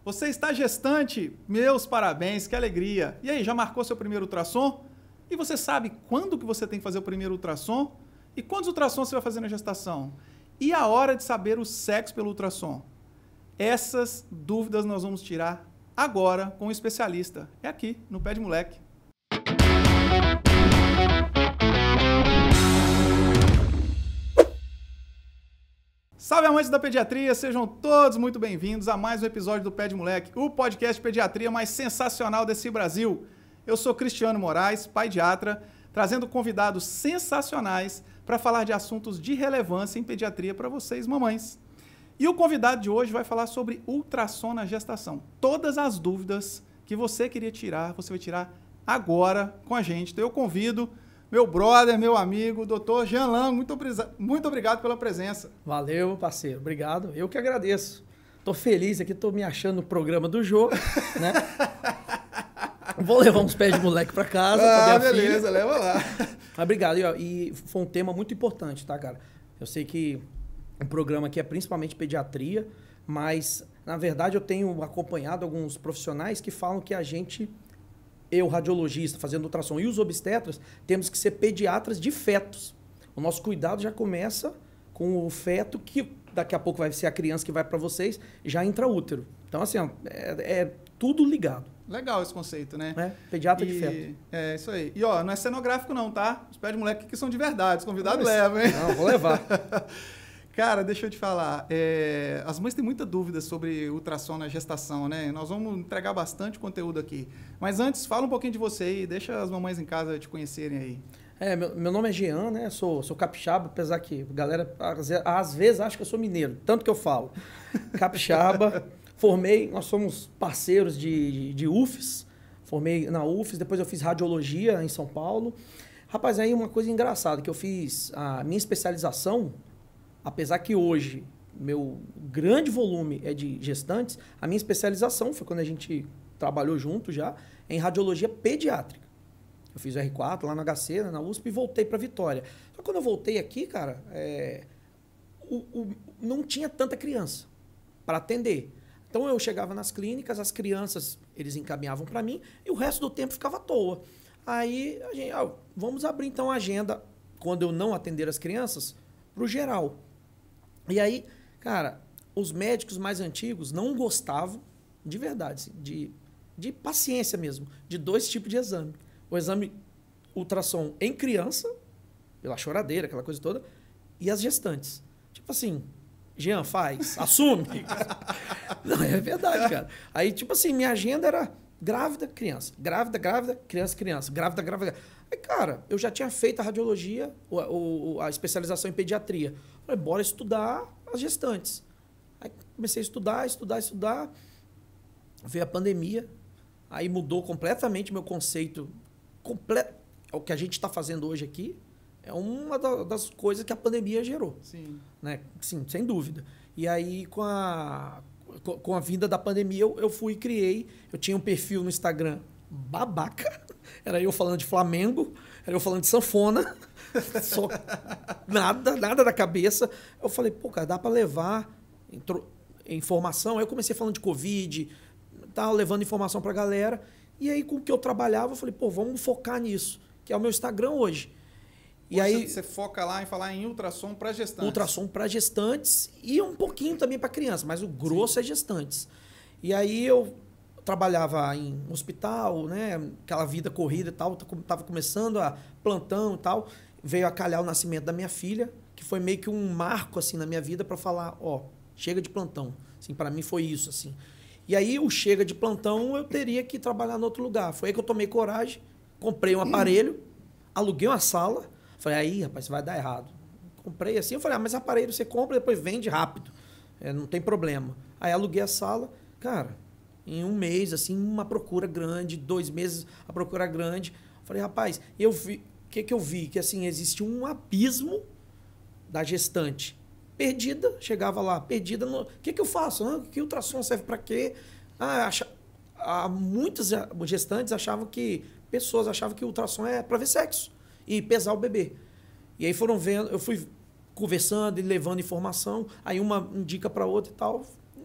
Você está gestante? Meus parabéns, que alegria. E aí, já marcou seu primeiro ultrassom? E você sabe quando que você tem que fazer o primeiro ultrassom? E quantos ultrassons você vai fazer na gestação? E a hora de saber o sexo pelo ultrassom? Essas dúvidas nós vamos tirar agora com um especialista. É aqui, no Pé de Moleque. Salve, amantes da pediatria, sejam todos muito bem-vindos a mais um episódio do Pé de Moleque, o podcast de pediatria mais sensacional desse Brasil. Eu sou Cristiano Moraes, pediatra, trazendo convidados sensacionais para falar de assuntos de relevância em pediatria para vocês, mamães. E o convidado de hoje vai falar sobre ultrassom na gestação. Todas as dúvidas que você queria tirar, você vai tirar agora com a gente. Então eu convido meu brother, meu amigo, doutor Jean Lang, muito obrigado pela presença. Valeu, parceiro. Obrigado. Eu que agradeço. Tô feliz aqui, tô me achando no programa do jogo, né? Vou levar uns pés de moleque pra casa. Beleza, leva lá. Mas obrigado. E foi um tema muito importante, tá, cara? Eu sei que o programa aqui é principalmente pediatria, mas, na verdade, eu tenho acompanhado alguns profissionais que falam que a gente... Eu, radiologista, fazendo ultrassom, e os obstetras, temos que ser pediatras de fetos. O nosso cuidado já começa com o feto, que daqui a pouco vai ser a criança que vai para vocês, já intraútero. Então, assim, ó, é tudo ligado. Legal esse conceito, né? Pediatra de feto. É, isso aí. E, ó, não é cenográfico não, tá? Os pés de moleque que são de verdade, os convidados levam, hein? Não, vou levar. Cara, deixa eu te falar, as mães têm muita dúvida sobre ultrassom na gestação, né? Nós vamos entregar bastante conteúdo aqui. Mas antes, fala um pouquinho de você aí, deixa as mamães em casa te conhecerem aí. Meu nome é Jean, né? Sou capixaba, apesar que a galera às vezes acha que eu sou mineiro, tanto que eu falo. Capixaba, formei, nós somos parceiros de UFES, formei na UFES, depois eu fiz radiologia em São Paulo. Rapaz, aí uma coisa engraçada, que eu fiz a minha especialização. Apesar que hoje meu grande volume é de gestantes, a minha especialização foi quando a gente trabalhou junto já em radiologia pediátrica. Eu fiz o R4 lá no HC, na USP, e voltei para Vitória. Só que quando eu voltei aqui, cara, não tinha tanta criança para atender. Então eu chegava nas clínicas, as crianças, eles encaminhavam para mim e o resto do tempo ficava à toa. Aí a gente, vamos abrir então a agenda, quando eu não atender as crianças, para o geral. E aí, cara, os médicos mais antigos não gostavam, de verdade, de paciência mesmo, de dois tipos de exame. O exame ultrassom em criança, pela choradeira, aquela coisa toda, e as gestantes. Tipo assim, Jean, faz, assume. Não, é verdade, cara. Aí, tipo assim, minha agenda era grávida, criança, grávida, criança, criança, grávida. Aí, cara, eu já tinha feito a radiologia, a especialização em pediatria. Falei, bora estudar as gestantes. Aí comecei a estudar. Veio a pandemia, aí mudou completamente meu conceito. O que a gente está fazendo hoje aqui é uma das coisas que a pandemia gerou. Sim. Né? Sim, sem dúvida. E aí, com a vinda da pandemia, eu fui e criei. Eu tinha um perfil no Instagram babaca. Era eu falando de Flamengo, era eu falando de sanfona. Só nada da cabeça. Eu falei, pô, cara, dá para levar informação. Aí eu comecei falando de Covid, tava levando informação pra galera. E aí, com o que eu trabalhava, eu falei, pô, vamos focar nisso, que é o meu Instagram hoje. E aí você foca lá em falar em ultrassom para gestantes. Ultrassom para gestantes e um pouquinho também para criança, mas o grosso Sim. é gestantes. E aí eu trabalhava em hospital, né, aquela vida corrida e tal, tava começando a plantão e tal. Veio a calhar o nascimento da minha filha, que foi meio que um marco assim na minha vida para falar, chega de plantão. Assim, para mim foi isso assim. E aí o chega de plantão, eu teria que trabalhar em outro lugar. Foi aí que eu tomei coragem, comprei um aparelho, aluguei uma sala. Falei, aí, rapaz, vai dar errado. Comprei assim, eu falei, mas aparelho você compra, depois vende rápido. Não tem problema. Aí aluguei a sala, cara, em um mês, assim, uma procura grande, 2 meses, a procura grande. Falei, rapaz, eu vi, o que eu vi? Que, assim, existia um abismo da gestante. Perdida, chegava lá, perdida. O que eu faço? Que ultrassom serve para quê? Muitas gestantes achavam que, pessoas achavam que o ultrassom é para ver sexo e pesar o bebê. E aí foram vendo, eu fui conversando e levando informação, aí uma indica para outra e tal.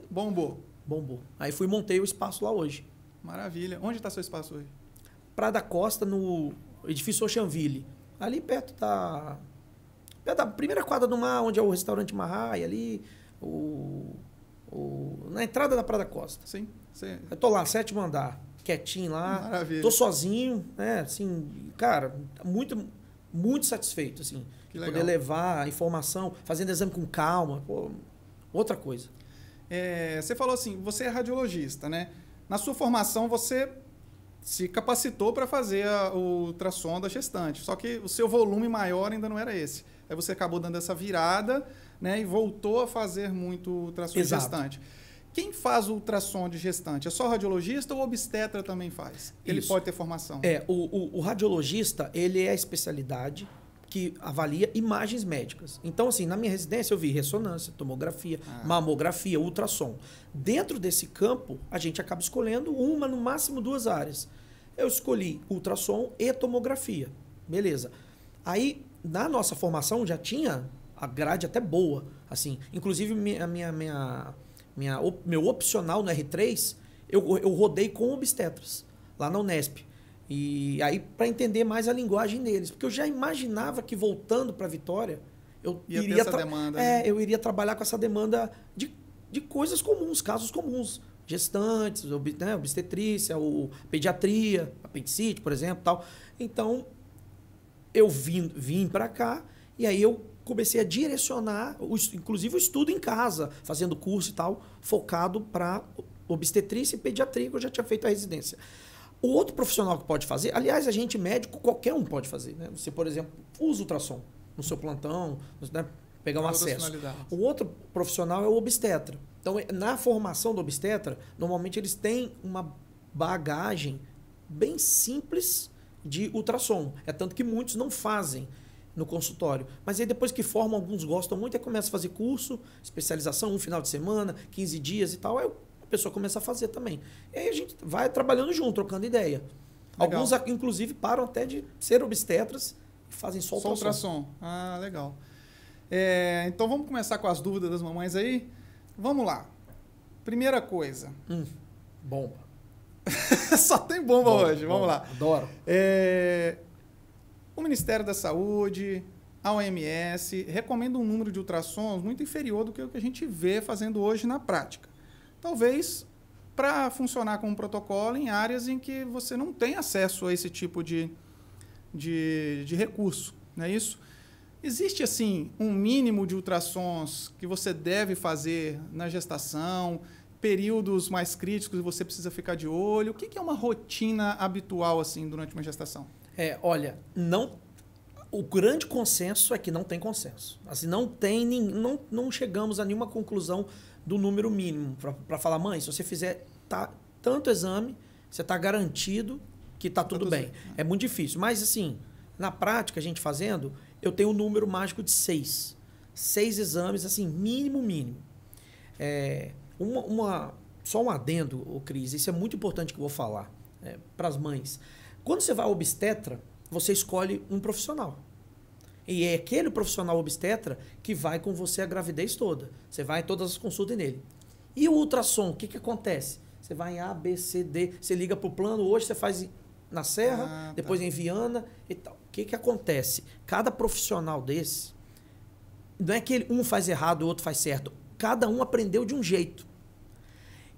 Bombou. Bombou. Aí fui e montei o espaço lá hoje. Maravilha. Onde está seu espaço hoje? Praia da Costa, no edifício Oceanville. Ali perto da primeira quadra do mar, onde é o restaurante Marrai, ali, na entrada da Praia da Costa. Sim. Eu tô lá, 7º andar, quietinho lá. Maravilha. Tô sozinho, né? Assim, cara, muito, muito satisfeito, assim. Que legal. Poder levar a informação, fazendo exame com calma, pô, outra coisa. Você falou assim, você é radiologista, né? Na sua formação, você se capacitou para fazer o ultrassom da gestante, só que o seu volume maior ainda não era esse. Aí você acabou dando essa virada, né, e voltou a fazer muito ultrassom de gestante. Quem faz o ultrassom de gestante? É só radiologista ou o obstetra também faz? Ele pode ter formação? O radiologista, ele é a especialidade que avalia imagens médicas. Então, assim, na minha residência eu vi ressonância, tomografia, mamografia, ultrassom. Dentro desse campo, a gente acaba escolhendo uma, no máximo 2 áreas. Eu escolhi ultrassom e tomografia. Beleza. Aí, na nossa formação, já tinha a grade até boa. Assim, inclusive, meu opcional no R3, eu rodei com obstetras, lá na Unesp. E aí, para entender mais a linguagem deles. Porque eu já imaginava que, voltando para Vitória, eu iria trabalhar com essa demanda de coisas comuns, casos comuns. Gestantes, obstetrícia, pediatria, apendicite, por exemplo. Tal. Então, eu vim para cá e aí eu comecei a direcionar, inclusive o estudo em casa, fazendo curso e tal, focado para obstetrícia e pediatria, que eu já tinha feito a residência. O outro profissional que pode fazer, aliás, a gente médico, qualquer um pode fazer. Né? Você, por exemplo, usa ultrassom no seu plantão, né? Pegar um acesso. O outro profissional é o obstetra. Então, na formação do obstetra, normalmente eles têm uma bagagem bem simples de ultrassom. É tanto que muitos não fazem no consultório. Mas aí depois que formam, alguns gostam muito, aí começa a fazer curso, especialização, um final de semana, 15 dias e tal, aí a pessoa começa a fazer também. E aí a gente vai trabalhando junto, trocando ideia. Legal. Alguns, inclusive, param até de ser obstetras e fazem só ultrassom. Só ultrassom. Ah, legal. Então vamos começar com as dúvidas das mamães aí. Vamos lá. Primeira coisa. Bomba. Só tem bomba hoje. Vamos lá. Adoro. O Ministério da Saúde, a OMS, recomenda um número de ultrassons muito inferior do que o que a gente vê fazendo hoje na prática. Talvez para funcionar como protocolo em áreas em que você não tem acesso a esse tipo de recurso, não é isso? Existe, assim, um mínimo de ultrassons que você deve fazer na gestação, períodos mais críticos que você precisa ficar de olho? O que é uma rotina habitual, assim, durante uma gestação? Olha, o grande consenso é que não tem consenso. Assim, não chegamos a nenhuma conclusão do número mínimo para falar, mãe, se você fizer tanto exame, você está garantido que está tudo bem. É muito difícil. Mas, assim, na prática, a gente fazendo, eu tenho um número mágico de 6. 6 exames, assim, mínimo. Só um adendo, Cris, isso é muito importante que eu vou falar para as mães. Quando você vai ao obstetra, você escolhe um profissional. E é aquele profissional obstetra que vai com você a gravidez toda. Você vai em todas as consultas nele. E o ultrassom, o que acontece? Você vai em A, B, C, D, você liga para o plano, hoje você faz na Serra, depois em Viana e tal. O que acontece? Cada profissional desse, não é que um faz errado e o outro faz certo. Cada um aprendeu de um jeito.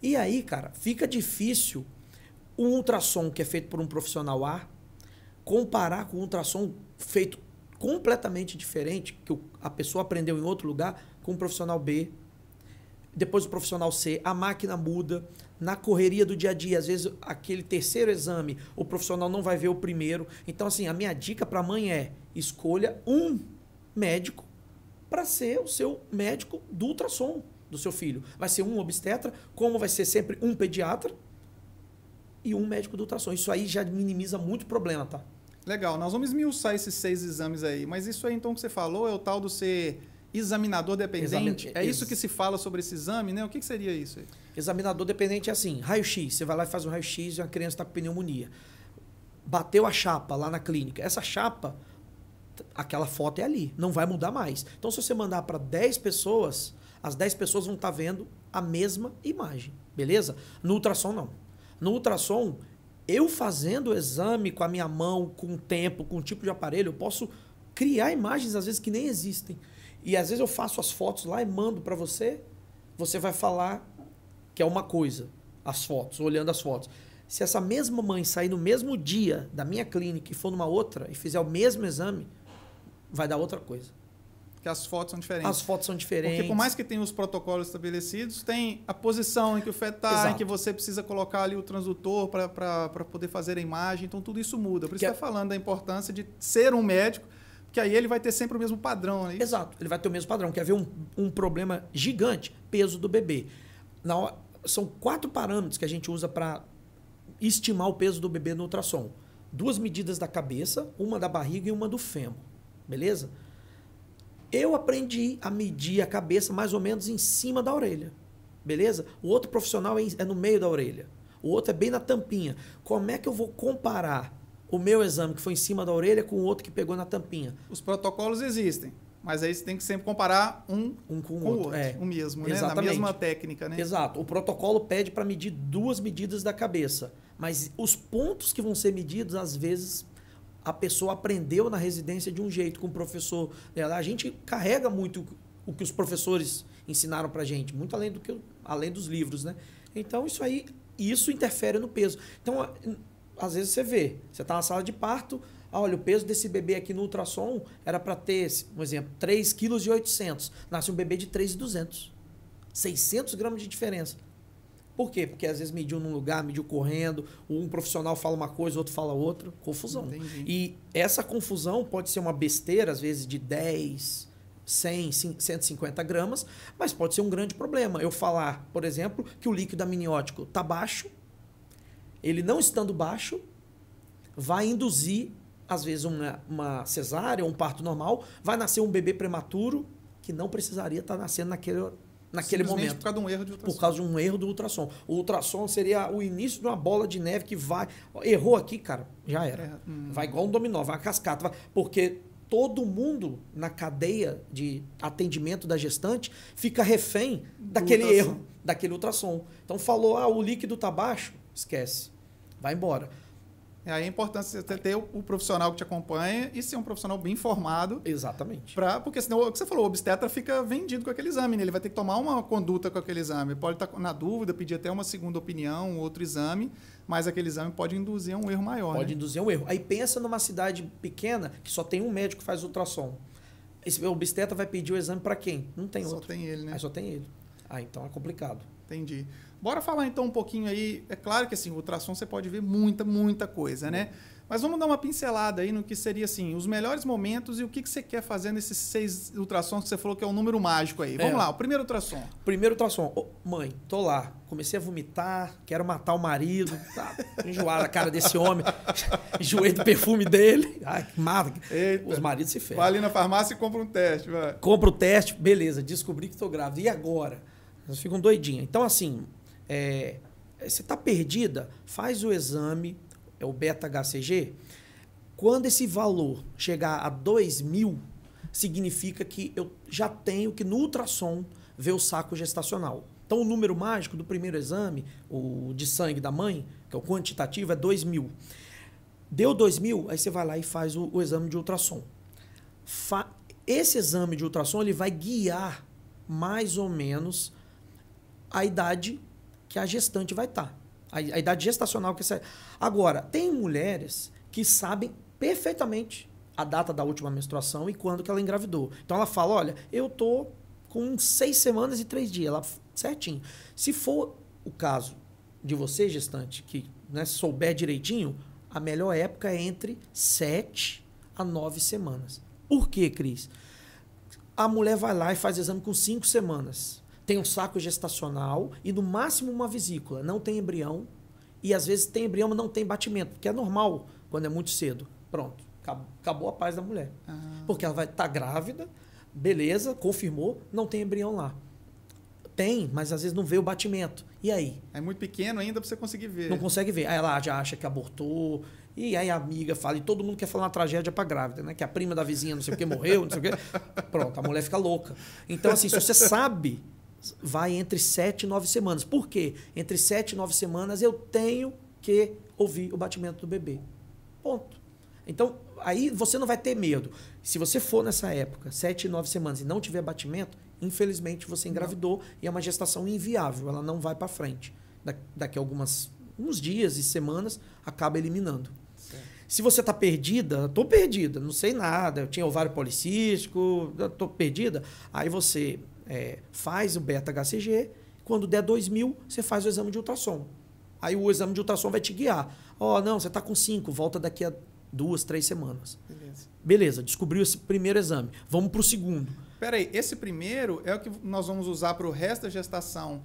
E aí, cara, fica difícil um ultrassom que é feito por um profissional A comparar com um ultrassom feito completamente diferente, que a pessoa aprendeu em outro lugar, com um profissional B. Depois o profissional C, a máquina muda. Na correria do dia a dia, às vezes aquele terceiro exame, o profissional não vai ver o primeiro. Então, assim, a minha dica para a mãe é: escolha um médico para ser o seu médico do ultrassom do seu filho. Vai ser um obstetra, como vai ser sempre um pediatra e um médico do ultrassom. Isso aí já minimiza muito problema, tá? Legal, nós vamos esmiuçar esses 6 exames aí, mas isso aí então que você falou é o tal do ser examinador dependente? É isso que se fala sobre esse exame, né? O que seria isso aí? Examinador dependente é assim, raio-x, você vai lá e faz um raio-x e a criança está com pneumonia. Bateu a chapa lá na clínica. Essa chapa, aquela foto é ali, não vai mudar mais. Então, se você mandar para 10 pessoas, as 10 pessoas vão estar vendo a mesma imagem. Beleza? No ultrassom, não. No ultrassom, eu fazendo o exame com a minha mão, com o tempo, com o tipo de aparelho, eu posso criar imagens, às vezes, que nem existem. E, às vezes, eu faço as fotos lá e mando para você. Você vai falar que é uma coisa, as fotos, olhando as fotos. Se essa mesma mãe sair no mesmo dia da minha clínica e for numa outra e fizer o mesmo exame, vai dar outra coisa. Que as fotos são diferentes. As fotos são diferentes. Porque por mais que tenha os protocolos estabelecidos, tem a posição em que o feto está, em que você precisa colocar ali o transdutor para poder fazer a imagem. Então, tudo isso muda. Por isso que está falando da importância de ser um médico, porque aí ele vai ter sempre o mesmo padrão. Né? Exato, ele vai ter o mesmo padrão. Quer ver um problema gigante? Peso do bebê. São 4 parâmetros que a gente usa para estimar o peso do bebê no ultrassom. 2 medidas da cabeça, uma da barriga e uma do fêmur. Beleza? Eu aprendi a medir a cabeça mais ou menos em cima da orelha. Beleza? O outro profissional é no meio da orelha. O outro é bem na tampinha. Como é que eu vou comparar o meu exame que foi em cima da orelha com o outro que pegou na tampinha? Os protocolos existem, mas aí você tem que sempre comparar um com o outro. O mesmo, né? Na mesma técnica, né? Exato. O protocolo pede para medir 2 medidas da cabeça. Mas os pontos que vão ser medidos, às vezes, a pessoa aprendeu na residência de um jeito com o professor dela. A gente carrega muito o que os professores ensinaram para a gente, muito além dos livros, né? Então, isso interfere no peso. Então, às vezes você vê, você está na sala de parto, olha, o peso desse bebê aqui no ultrassom era para ter, um exemplo, 3,8 kg. Nasce um bebê de 3,200. 600 gramas de diferença. Por quê? Porque às vezes mediu num lugar, mediu correndo, um profissional fala uma coisa, o outro fala outra. Confusão. Entendi. E essa confusão pode ser uma besteira, às vezes de 10, 100, 150 gramas, mas pode ser um grande problema. Eu falar, por exemplo, que o líquido amniótico está baixo, ele não estando baixo, vai induzir, às vezes, uma cesárea, um parto normal, vai nascer um bebê prematuro que não precisaria estar nascendo naquele momento. Por causa de um erro de ultrassom. Por causa de um erro do ultrassom. O ultrassom seria o início de uma bola de neve que vai... Errou aqui, cara, já era. Vai igual um dominó, vai uma cascata. Porque todo mundo na cadeia de atendimento da gestante fica refém daquele erro, daquele ultrassom. Então falou, o líquido está baixo, esquece. Vai embora. Aí a importância de ter o profissional que te acompanha e ser um profissional bem informado. Exatamente. Porque senão, o que você falou, o obstetra fica vendido com aquele exame, né? Ele vai ter que tomar uma conduta com aquele exame. Pode estar na dúvida, pedir até uma segunda opinião, um outro exame, mas aquele exame pode induzir a um erro maior. Pode induzir a um erro. Aí pensa numa cidade pequena que só tem um médico que faz ultrassom. Esse obstetra vai pedir o exame para quem? Não tem outro. Só tem ele, né? Aí só tem ele. Então é complicado. Entendi. Bora falar então um pouquinho aí. É claro que assim, o ultrassom você pode ver muita coisa, né? Mas vamos dar uma pincelada aí no que seria assim, os melhores momentos e o que você quer fazer nesses 6 ultrassons que você falou que é um número mágico aí. Vamos lá, o primeiro ultrassom. Primeiro ultrassom. Mãe, tô lá. Comecei a vomitar, quero matar o marido. Tá enjoada a cara desse homem. Enjoei do perfume dele. Ai, que mata. Os maridos se ferram. Vai ali na farmácia e compra um teste, vai. Compra o teste, beleza, descobri que tô grávida. E agora? Elas ficam doidinhas. Então, assim, você tá perdida, faz o exame, é o beta-HCG. Quando esse valor chegar a 2.000, significa que eu já tenho que no ultrassom ver o saco gestacional. Então, o número mágico do primeiro exame, o de sangue da mãe, que é o quantitativo, é 2.000. Deu 2.000, aí você vai lá e faz o exame de ultrassom. Esse exame de ultrassom ele vai guiar mais ou menos a idade que a gestante vai estar. A idade gestacional que você... Agora, tem mulheres que sabem perfeitamente a data da última menstruação e quando que ela engravidou. Então ela fala, olha, eu tô com 6 semanas e 3 dias, ela certinho. Se for o caso de você, gestante, que souber direitinho, a melhor época é entre 7 a 9 semanas. Por quê, Cris? A mulher vai lá e faz exame com 5 semanas. Tem um saco gestacional e no máximo uma vesícula. Não tem embrião. E às vezes tem embrião, mas não tem batimento, que é normal quando é muito cedo. Pronto, acabou a paz da mulher. Porque ela vai estar grávida, beleza, confirmou, não tem embrião lá. Tem, mas às vezes não vê o batimento. E aí? É muito pequeno ainda para você conseguir ver. Não consegue ver. Aí ela já acha que abortou. E aí a amiga fala, e todo mundo quer falar uma tragédia para grávida, né? Que a prima da vizinha não sei o que morreu, não sei o que. Pronto, a mulher fica louca. Então, assim, se você sabe vai entre 7 e 9 semanas. Por quê? Entre 7 e 9 semanas eu tenho que ouvir o batimento do bebê. Ponto. Então, aí você não vai ter medo. Se você for nessa época, 7 e 9 semanas, e não tiver batimento, infelizmente você engravidou e é uma gestação inviável, ela não vai para frente. Daqui a uns dias e semanas, acaba eliminando. Certo. Se você está perdida, estou perdida, não sei nada, eu tinha ovário policístico, estou perdida, aí você faz o beta-HCG, quando der 2000, você faz o exame de ultrassom. Aí o exame de ultrassom vai te guiar. Não, você está com 5, volta daqui a 2, 3 semanas. Beleza, descobriu esse primeiro exame. Vamos para o segundo. Peraí, esse primeiro é o que nós vamos usar para o resto da gestação,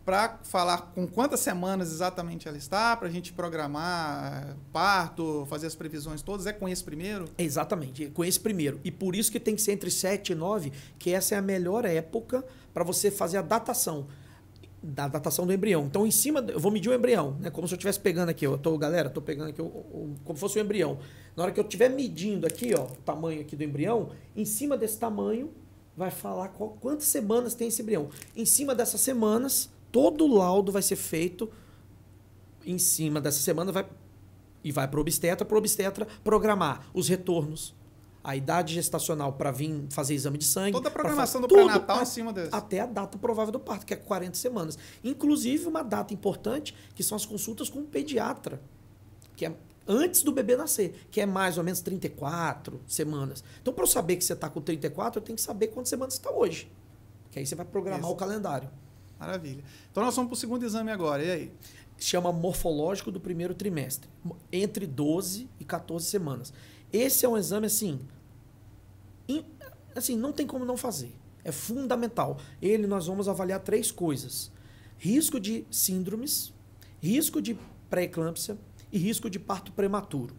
para falar com quantas semanas exatamente ela está, para a gente programar parto, fazer as previsões todas, é com esse primeiro? Exatamente, com esse primeiro. E por isso que tem que ser entre 7 e 9, que essa é a melhor época para você fazer a datação. Da datação do embrião. Então, eu vou medir o embrião, né? Como se eu estivesse pegando aqui, galera, estou pegando aqui como fosse o embrião. Na hora que eu estiver medindo aqui, o tamanho aqui do embrião, em cima desse tamanho, vai falar quantas semanas tem esse embrião. Em cima dessas semanas, todo o laudo vai ser feito em cima dessa semana, vai para o obstetra programar os retornos, a idade gestacional para vir fazer exame de sangue. Toda a programação do pré-natal em cima desse. Até a data provável do parto, que é 40 semanas. Inclusive, uma data importante, que são as consultas com o pediatra, que é antes do bebê nascer, que é mais ou menos 34 semanas. Então, para eu saber que você está com 34, eu tenho que saber quantas semanas você está hoje. Que aí você vai programar o calendário. Maravilha. Então, nós vamos para o segundo exame agora. E aí? Chama morfológico do primeiro trimestre, entre 12 e 14 semanas. Esse é um exame, assim, não tem como não fazer. É fundamental. Nós vamos avaliar 3 coisas. Risco de síndromes, risco de pré-eclâmpsia e risco de parto prematuro.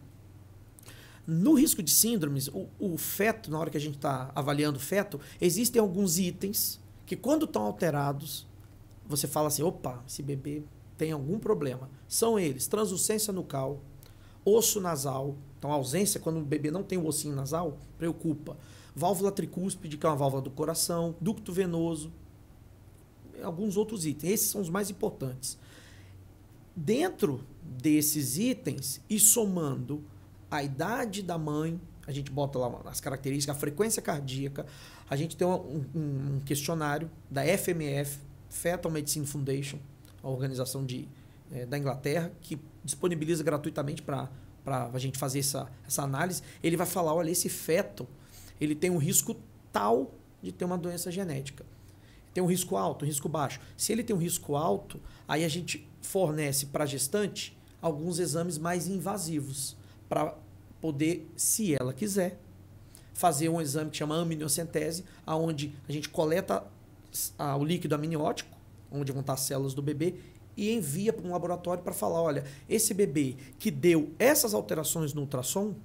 No risco de síndromes, o feto, na hora que a gente está avaliando o feto, existem alguns itens que, quando estão alterados, você fala assim, opa, esse bebê tem algum problema. São eles: translucência nucal, osso nasal. Então, a ausência, quando o bebê não tem o ossinho nasal, preocupa. Válvula tricúspide, que é uma válvula do coração, ducto venoso, alguns outros itens. Esses são os mais importantes. Dentro desses itens, e somando a idade da mãe, a gente bota lá as características, a frequência cardíaca, a gente tem um questionário da FMF, Fetal Medicine Foundation, a organização da Inglaterra, que disponibiliza gratuitamente para a gente fazer essa análise. Ele vai falar, olha, esse feto, ele tem um risco tal de ter uma doença genética. Tem um risco alto, um risco baixo. Se ele tem um risco alto, aí a gente fornece para a gestante alguns exames mais invasivos, para poder, se ela quiser, fazer um exame que chama amniocentese, onde a gente coleta o líquido amniótico, onde vão estar as células do bebê, e envia para um laboratório para falar, olha, esse bebê que deu essas alterações no ultrassom,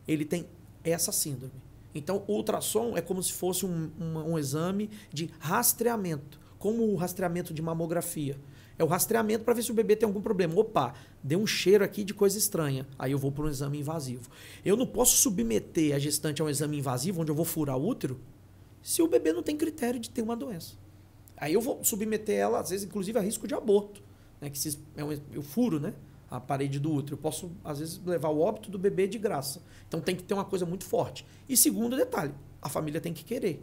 ele tem essa síndrome. Então, o ultrassom é como se fosse um exame de rastreamento, como o rastreamento de mamografia. É o rastreamento para ver se o bebê tem algum problema. Opa, deu um cheiro aqui de coisa estranha. Aí eu vou para um exame invasivo. Eu não posso submeter a gestante a um exame invasivo, onde eu vou furar o útero, se o bebê não tem critério de ter uma doença. Aí eu vou submeter ela, às vezes, inclusive, a risco de aborto. Né? Eu furo, né, a parede do útero. Eu posso, às vezes, levar o óbito do bebê de graça. Então tem que ter uma coisa muito forte. E segundo detalhe, a família tem que querer.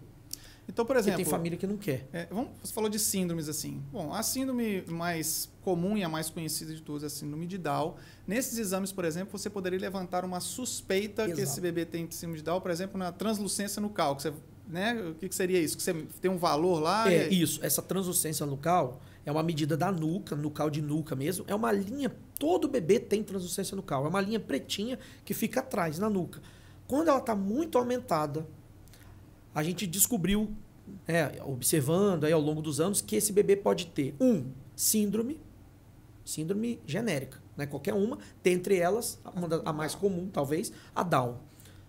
Então, por exemplo... Porque tem família que não quer. Você falou de síndromes, assim. Bom, a síndrome mais comum e a mais conhecida de todas é a síndrome de Down. Nesses exames, por exemplo, você poderia levantar uma suspeita que esse bebê tem síndrome de Down, por exemplo, na translucência nucal. Que você, né? O que seria isso? Que você tem um valor lá? Isso. Essa translucência nucal é uma medida da nuca, nucal de nuca mesmo. É uma linha... Todo bebê tem translucência nucal. É uma linha pretinha que fica atrás, na nuca. Quando ela está muito aumentada, a gente descobriu, observando aí ao longo dos anos, que esse bebê pode ter síndrome genérica, né? Qualquer uma, dentre elas, a mais comum, talvez, a Down.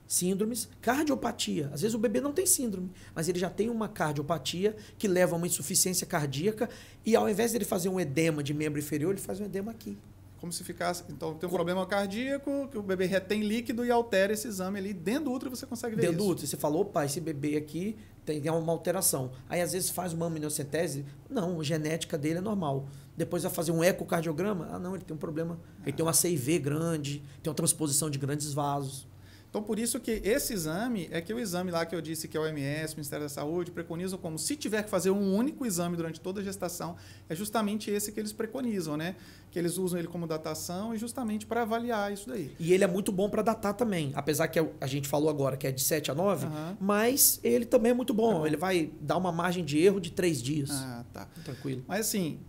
Síndromes, cardiopatia. Às vezes o bebê não tem síndrome, mas ele já tem uma cardiopatia que leva a uma insuficiência cardíaca e ao invés de ele fazer um edema de membro inferior, ele faz um edema aqui. como se ficasse... Então, tem um problema cardíaco, que o bebê retém líquido e altera esse exame ali. Dentro do útero você consegue ver isso. Dentro do útero. Você falou, opa, esse bebê aqui tem uma alteração. Aí, às vezes, faz uma amniocentese. Não, a genética dele é normal. Depois vai fazer um ecocardiograma. Ah, não, ele tem um problema. Ele tem uma CIV grande, tem uma transposição de grandes vasos. Então, por isso que esse exame é que o exame lá que eu disse que é o OMS, o Ministério da Saúde, preconizam como se tiver que fazer um único exame durante toda a gestação, é justamente esse que eles preconizam, né? Que eles usam ele como datação e justamente para avaliar isso daí. E ele é muito bom para datar também, apesar que a gente falou agora que é de 7 a 9, mas ele também é muito bom. Ele vai dar uma margem de erro de 3 dias. Ah, tá. Tranquilo. Mas assim,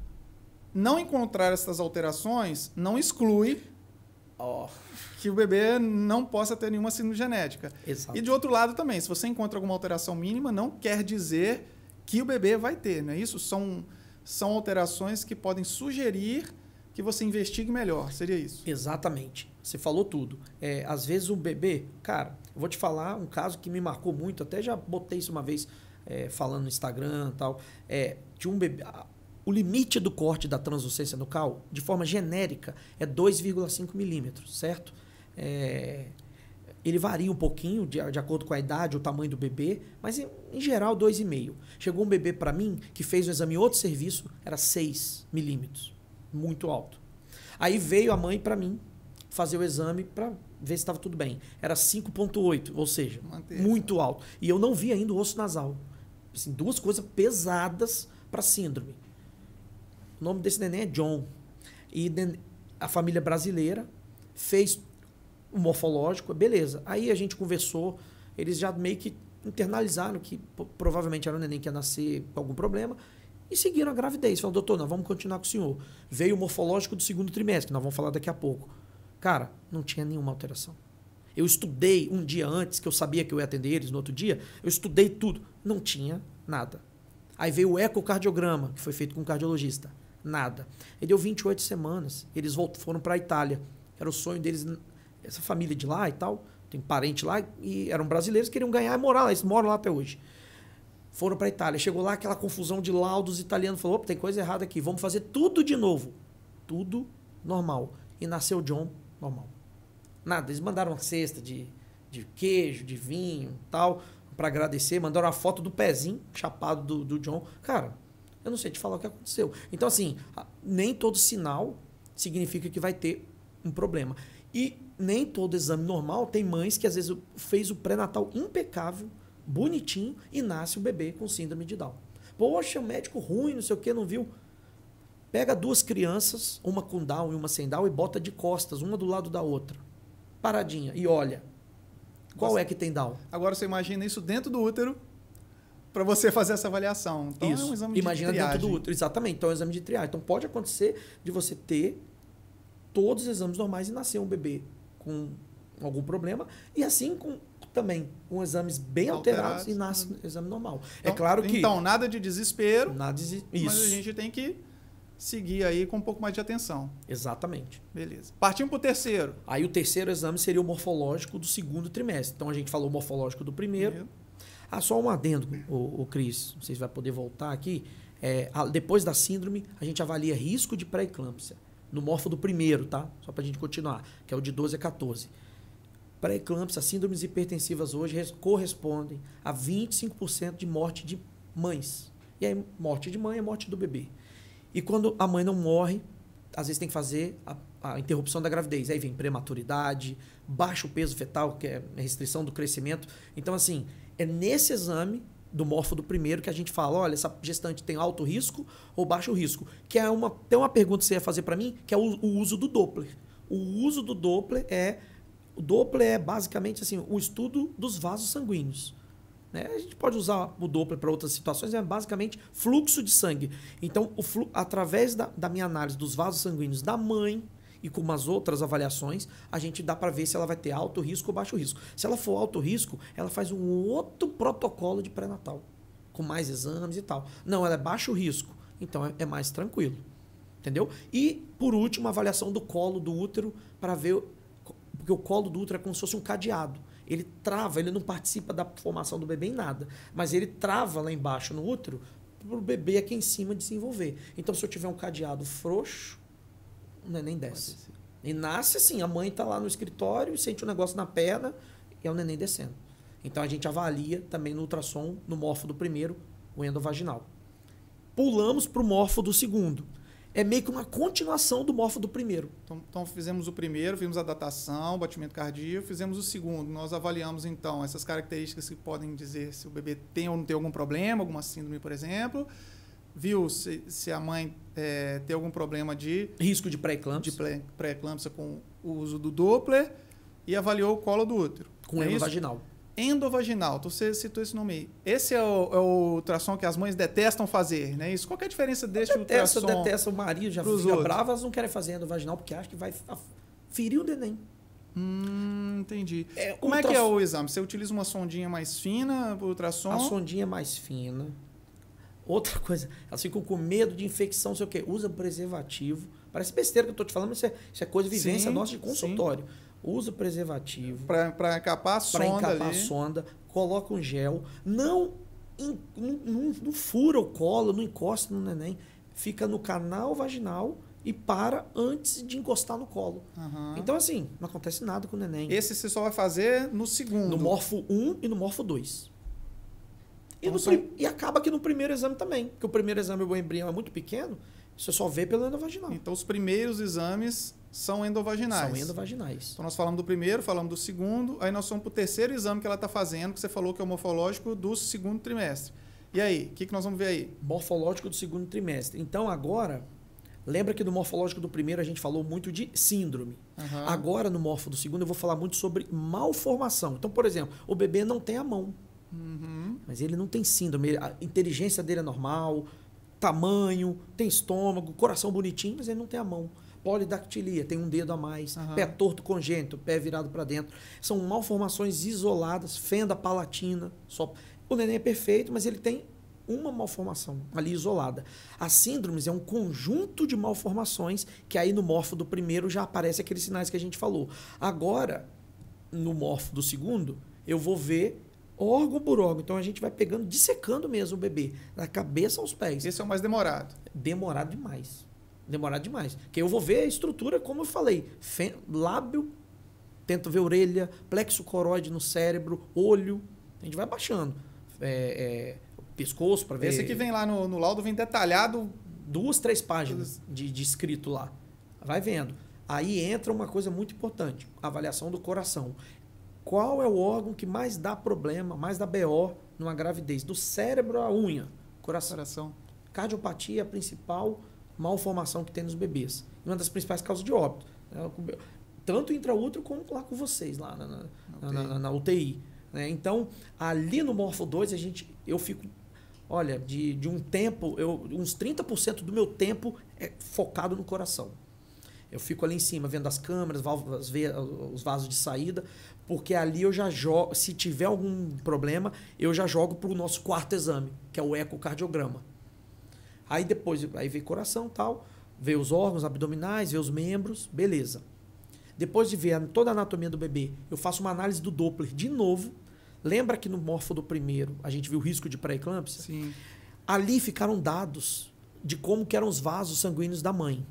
não encontrar essas alterações não exclui que o bebê não possa ter nenhuma síndrome genética. Exato. E de outro lado também, se você encontra alguma alteração mínima, não quer dizer que o bebê vai ter, não é isso? São alterações que podem sugerir que você investigue melhor, seria isso? Exatamente. Você falou tudo. Às vezes o bebê... Cara, eu vou te falar um caso que me marcou muito, até já botei isso uma vez falando no Instagram e tal. De um bebê... O limite do corte da translucência nucal, de forma genérica, é 2,5 milímetros, certo? Ele varia um pouquinho de acordo com a idade, o tamanho do bebê, mas em geral 2,5. Chegou um bebê para mim que fez um exame em outro serviço, era 6 milímetros, muito alto. Aí veio a mãe para mim fazer o exame para ver se estava tudo bem. Era 5,8, ou seja, muito alto. E eu não vi ainda o osso nasal. Assim, duas coisas pesadas para síndrome. O nome desse neném é John. E a família brasileira fez o morfológico, beleza. Aí a gente conversou, eles já meio que internalizaram que provavelmente era um neném que ia nascer com algum problema e seguiram a gravidez. Falaram, doutor, nós vamos continuar com o senhor. Veio o morfológico do segundo trimestre, que nós vamos falar daqui a pouco. Cara, não tinha nenhuma alteração. Eu estudei um dia antes, que eu sabia que eu ia atender eles no outro dia, eu estudei tudo. Não tinha nada. Aí veio o ecocardiograma, que foi feito com um cardiologista. Nada. Ele deu 28 semanas. Eles foram para a Itália. Era o sonho deles, essa família de lá e tal. Tem parente lá e eram brasileiros, queriam ganhar e morar lá. Eles moram lá até hoje. Foram para a Itália. Chegou lá aquela confusão de laudos italianos. Falou, opa, tem coisa errada aqui. Vamos fazer tudo de novo. Tudo normal. E nasceu John normal. Nada. Eles mandaram uma cesta de queijo, de vinho e tal, para agradecer. Mandaram a foto do pezinho chapado do John. Cara, eu não sei te falar o que aconteceu. Então, assim, nem todo sinal significa que vai ter um problema. E nem todo exame normal. Tem mães que, às vezes, fez o pré-natal impecável, bonitinho, e nasce o bebê com síndrome de Down. Poxa, médico ruim, não sei o que, não viu. Pega duas crianças, uma com Down e uma sem Down, e bota de costas, uma do lado da outra. Paradinha. E olha, qual é que tem Down? Agora você imagina isso dentro do útero, para você fazer essa avaliação. Então, isso. É um exame de triagem. Imagina dentro do útero. Exatamente. Então, é um exame de triagem. Então, pode acontecer de você ter todos os exames normais e nascer um bebê com algum problema. E assim também com exames bem alterados e nasce um exame normal. Então, é claro que... Então, nada de desespero. Isso. Mas a gente tem que seguir aí com um pouco mais de atenção. Exatamente. Beleza. Partimos para o terceiro. Aí o terceiro exame seria o morfológico do segundo trimestre. Então, a gente falou o morfológico do primeiro. Só um adendo, o Cris, não sei se vai poder voltar aqui. Depois da síndrome, a gente avalia risco de pré-eclâmpsia. No morfo do primeiro, tá? Só para a gente continuar, que é o de 12 a 14. Pré-eclâmpsia, síndromes hipertensivas hoje correspondem a 25% de morte de mães. E aí, morte de mãe é morte do bebê. E quando a mãe não morre, às vezes tem que fazer a interrupção da gravidez. Aí vem prematuridade, baixo peso fetal, que é restrição do crescimento. Então, assim, é nesse exame do morfo do primeiro que a gente fala, olha, essa gestante tem alto risco ou baixo risco. Que tem uma pergunta que você ia fazer para mim, que é o uso do Doppler. O uso do Doppler é basicamente assim, o estudo dos vasos sanguíneos. Né? A gente pode usar o Doppler para outras situações, é basicamente fluxo de sangue. Então, através da minha análise dos vasos sanguíneos da mãe e com umas outras avaliações, a gente dá para ver se ela vai ter alto risco ou baixo risco. Se ela for alto risco, ela faz um outro protocolo de pré-natal, com mais exames e tal. Não, ela é baixo risco, então é mais tranquilo. Entendeu? E, por último, a avaliação do colo do útero para ver... Porque o colo do útero é como se fosse um cadeado. Ele trava, ele não participa da formação do bebê em nada, mas ele trava lá embaixo no útero para o bebê aqui em cima desenvolver. Então, se eu tiver um cadeado frouxo, o neném desce. E nasce assim, a mãe está lá no escritório, sente um negócio na perna e é o neném descendo. Então a gente avalia também no ultrassom, no morfo do primeiro, o endovaginal. Pulamos para o morfo do segundo. É meio que uma continuação do morfo do primeiro. Então fizemos o primeiro, vimos a datação, batimento cardíaco, fizemos o segundo. Nós avaliamos, então, essas características que podem dizer se o bebê tem ou não tem algum problema, alguma síndrome, por exemplo. Viu se a mãe tem algum problema de... Risco de pré-eclâmpsia. De pré-eclâmpsia com o uso do Doppler e avaliou o colo do útero. Com endovaginal. Endovaginal, então você citou esse nome aí. Esse é o ultrassom que as mães detestam fazer, né? Isso, qual que é a diferença desse ultrassom? Detesta, o marido já fica bravo, elas não querem fazer endovaginal porque acham que vai ferir o neném. Entendi. Como é que é o exame? Você utiliza uma sondinha mais fina para o ultrassom? A sondinha mais fina. Outra coisa, elas ficam com medo de infecção, não sei o quê. Usa preservativo. Parece besteira que eu estou te falando, mas isso é coisa de vivência nossa de consultório. Sim. Usa preservativo. Para encapar a sonda. Para encapar a sonda, coloca um gel. Não fura o colo, não encosta no neném. Fica no canal vaginal e para antes de encostar no colo. Uhum. Então, assim, não acontece nada com o neném. Esse você só vai fazer no segundo. No morfo 1 e no morfo 2. E acaba aqui no primeiro exame também. Porque o primeiro exame, o embrião é muito pequeno, você só vê pelo endovaginal. Então, os primeiros exames são endovaginais. São endovaginais. Então, nós falamos do primeiro, falamos do segundo, aí nós fomos para o terceiro exame que ela está fazendo, que você falou que é o morfológico do segundo trimestre. E aí, o que nós vamos ver aí? Morfológico do segundo trimestre. Então, agora, lembra que no morfológico do primeiro a gente falou muito de síndrome. Uhum. Agora, no morfo do segundo, eu vou falar muito sobre malformação. Então, por exemplo, o bebê não tem a mão. Uhum. Mas ele não tem síndrome. A inteligência dele é normal, tamanho, tem estômago, coração bonitinho, mas ele não tem a mão. Polidactilia, tem um dedo a mais, pé torto congênito, pé virado para dentro. São malformações isoladas, fenda palatina. O neném é perfeito, mas ele tem uma malformação ali isolada. As síndromes é um conjunto de malformações que aí no morfo do primeiro já aparece aqueles sinais que a gente falou. Agora, no morfo do segundo, eu vou ver órgão por órgão. Então a gente vai pegando, dissecando mesmo o bebê, da cabeça aos pés. Esse é o mais demorado. Demorado demais. Demorado demais. Porque eu vou ver a estrutura, como eu falei. Lábio, tento ver orelha, plexo coroide no cérebro, olho. A gente vai baixando. Pescoço para ver. Esse aqui vem lá no laudo, vem detalhado. 2, 3 páginas de escrito lá. Vai vendo. Aí entra uma coisa muito importante. A avaliação do coração. Qual é o órgão que mais dá problema, mais dá BO numa gravidez? Do cérebro à unha. Coração. Cardiopatia é a principal malformação que tem nos bebês. Uma das principais causas de óbito. Tanto intraútero como lá com vocês, lá na UTI. Né? Então, ali no Morfo 2, eu fico... Olha, de um tempo, uns 30% do meu tempo é focado no coração. Eu fico ali em cima, vendo as câmeras, os vasos de saída, porque ali eu já jogo, se tiver algum problema, eu já jogo para o nosso quarto exame, que é o ecocardiograma. Aí depois, vê coração e tal, vê os órgãos abdominais, vê os membros, beleza. Depois de ver toda a anatomia do bebê, eu faço uma análise do Doppler de novo. Lembra que no morfo do primeiro a gente viu o risco de pré-eclâmpsia? Sim. Ali ficaram dados de como que eram os vasos sanguíneos da mãe.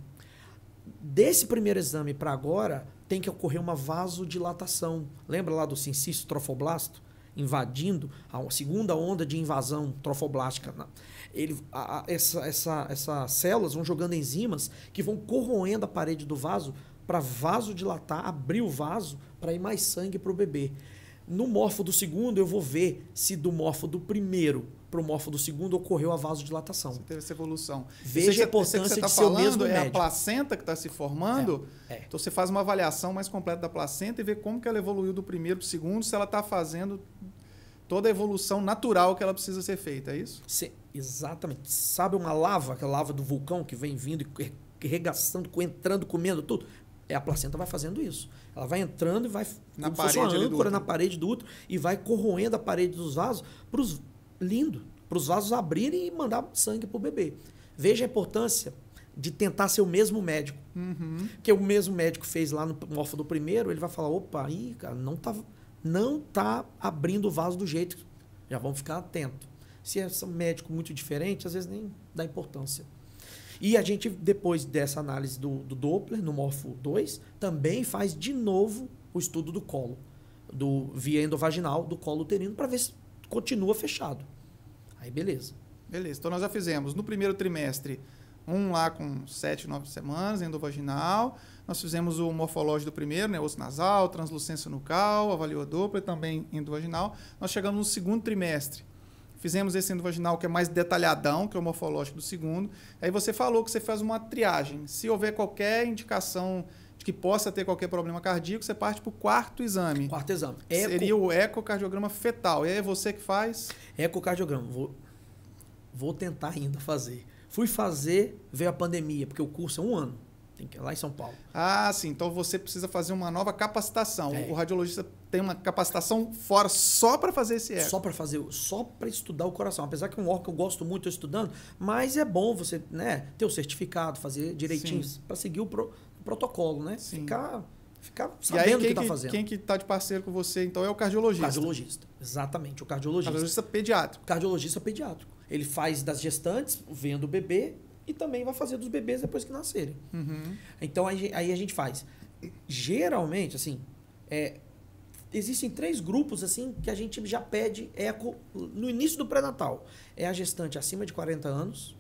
Desse primeiro exame para agora, tem que ocorrer uma vasodilatação. Lembra lá do sincisto trofoblasto? Invadindo a segunda onda de invasão trofoblástica. Essas células vão jogando enzimas que vão corroendo a parede do vaso para vasodilatar, abrir o vaso para ir mais sangue para o bebê. No morfo do segundo, eu vou ver se do morfo do primeiro para o morfo do segundo ocorreu a vasodilatação. Você teve essa evolução. Veja a importância de ser o mesmo médico. É a placenta que está se formando. Então você faz uma avaliação mais completa da placenta e vê como que ela evoluiu do primeiro para o segundo, se ela está fazendo toda a evolução natural que ela precisa ser feita, é isso? Sim, exatamente. Sabe uma lava, aquela lava do vulcão que vem vindo e regaçando, entrando, comendo tudo? A placenta vai fazendo isso. Ela vai entrando e vai na como se fosse uma âncora na parede do útero e vai corroendo a parede dos vasos para os vasos abrirem e mandar sangue para o bebê. Veja a importância de tentar ser o mesmo médico. Uhum. Que o mesmo médico fez lá no morfo do primeiro, ele vai falar, opa, aí, cara, não tá abrindo o vaso do jeito. Já vamos ficar atento. Se é um médico muito diferente, às vezes nem dá importância. E a gente, depois dessa análise do Doppler, no Morfo 2, também faz de novo o estudo do colo, via endovaginal, do colo uterino, para ver se continua fechado. Aí, beleza. Beleza, então nós já fizemos no primeiro trimestre lá com 7, 9 semanas, endovaginal. Nós fizemos o morfológico do primeiro, né, osso nasal, translucência nucal, avaliou Doppler, também endovaginal. Nós chegamos no segundo trimestre. Fizemos esse endovaginal que é mais detalhadão, que é o morfológico do segundo. Aí você falou que você faz uma triagem. Se houver qualquer indicação de que possa ter qualquer problema cardíaco, você parte para o quarto exame. Quarto exame. Seria o ecocardiograma fetal. E aí é você que faz? Ecocardiograma. Vou tentar ainda fazer. Fui fazer, veio a pandemia, porque o curso é 1 ano. Tem que ir lá em São Paulo. Ah, sim. Então você precisa fazer uma nova capacitação. O radiologista tem uma capacitação fora só para fazer esse eco. Só para estudar o coração. Apesar que é um órgão que eu gosto muito, estou estudando, mas é bom você, né, ter o certificado, fazer direitinho para seguir o protocolo, né? Sim. Ficar sabendo o que está fazendo. Quem que está de parceiro com você, então, é o cardiologista. Cardiologista, exatamente, o cardiologista. Cardiologista pediátrico. Cardiologista pediátrico. Ele faz das gestantes, vendo o bebê, e também vai fazer dos bebês depois que nascerem. Uhum. Então, aí a gente faz. Geralmente, assim, existem 3 grupos assim que a gente já pede eco no início do pré-natal. É a gestante acima de 40 anos,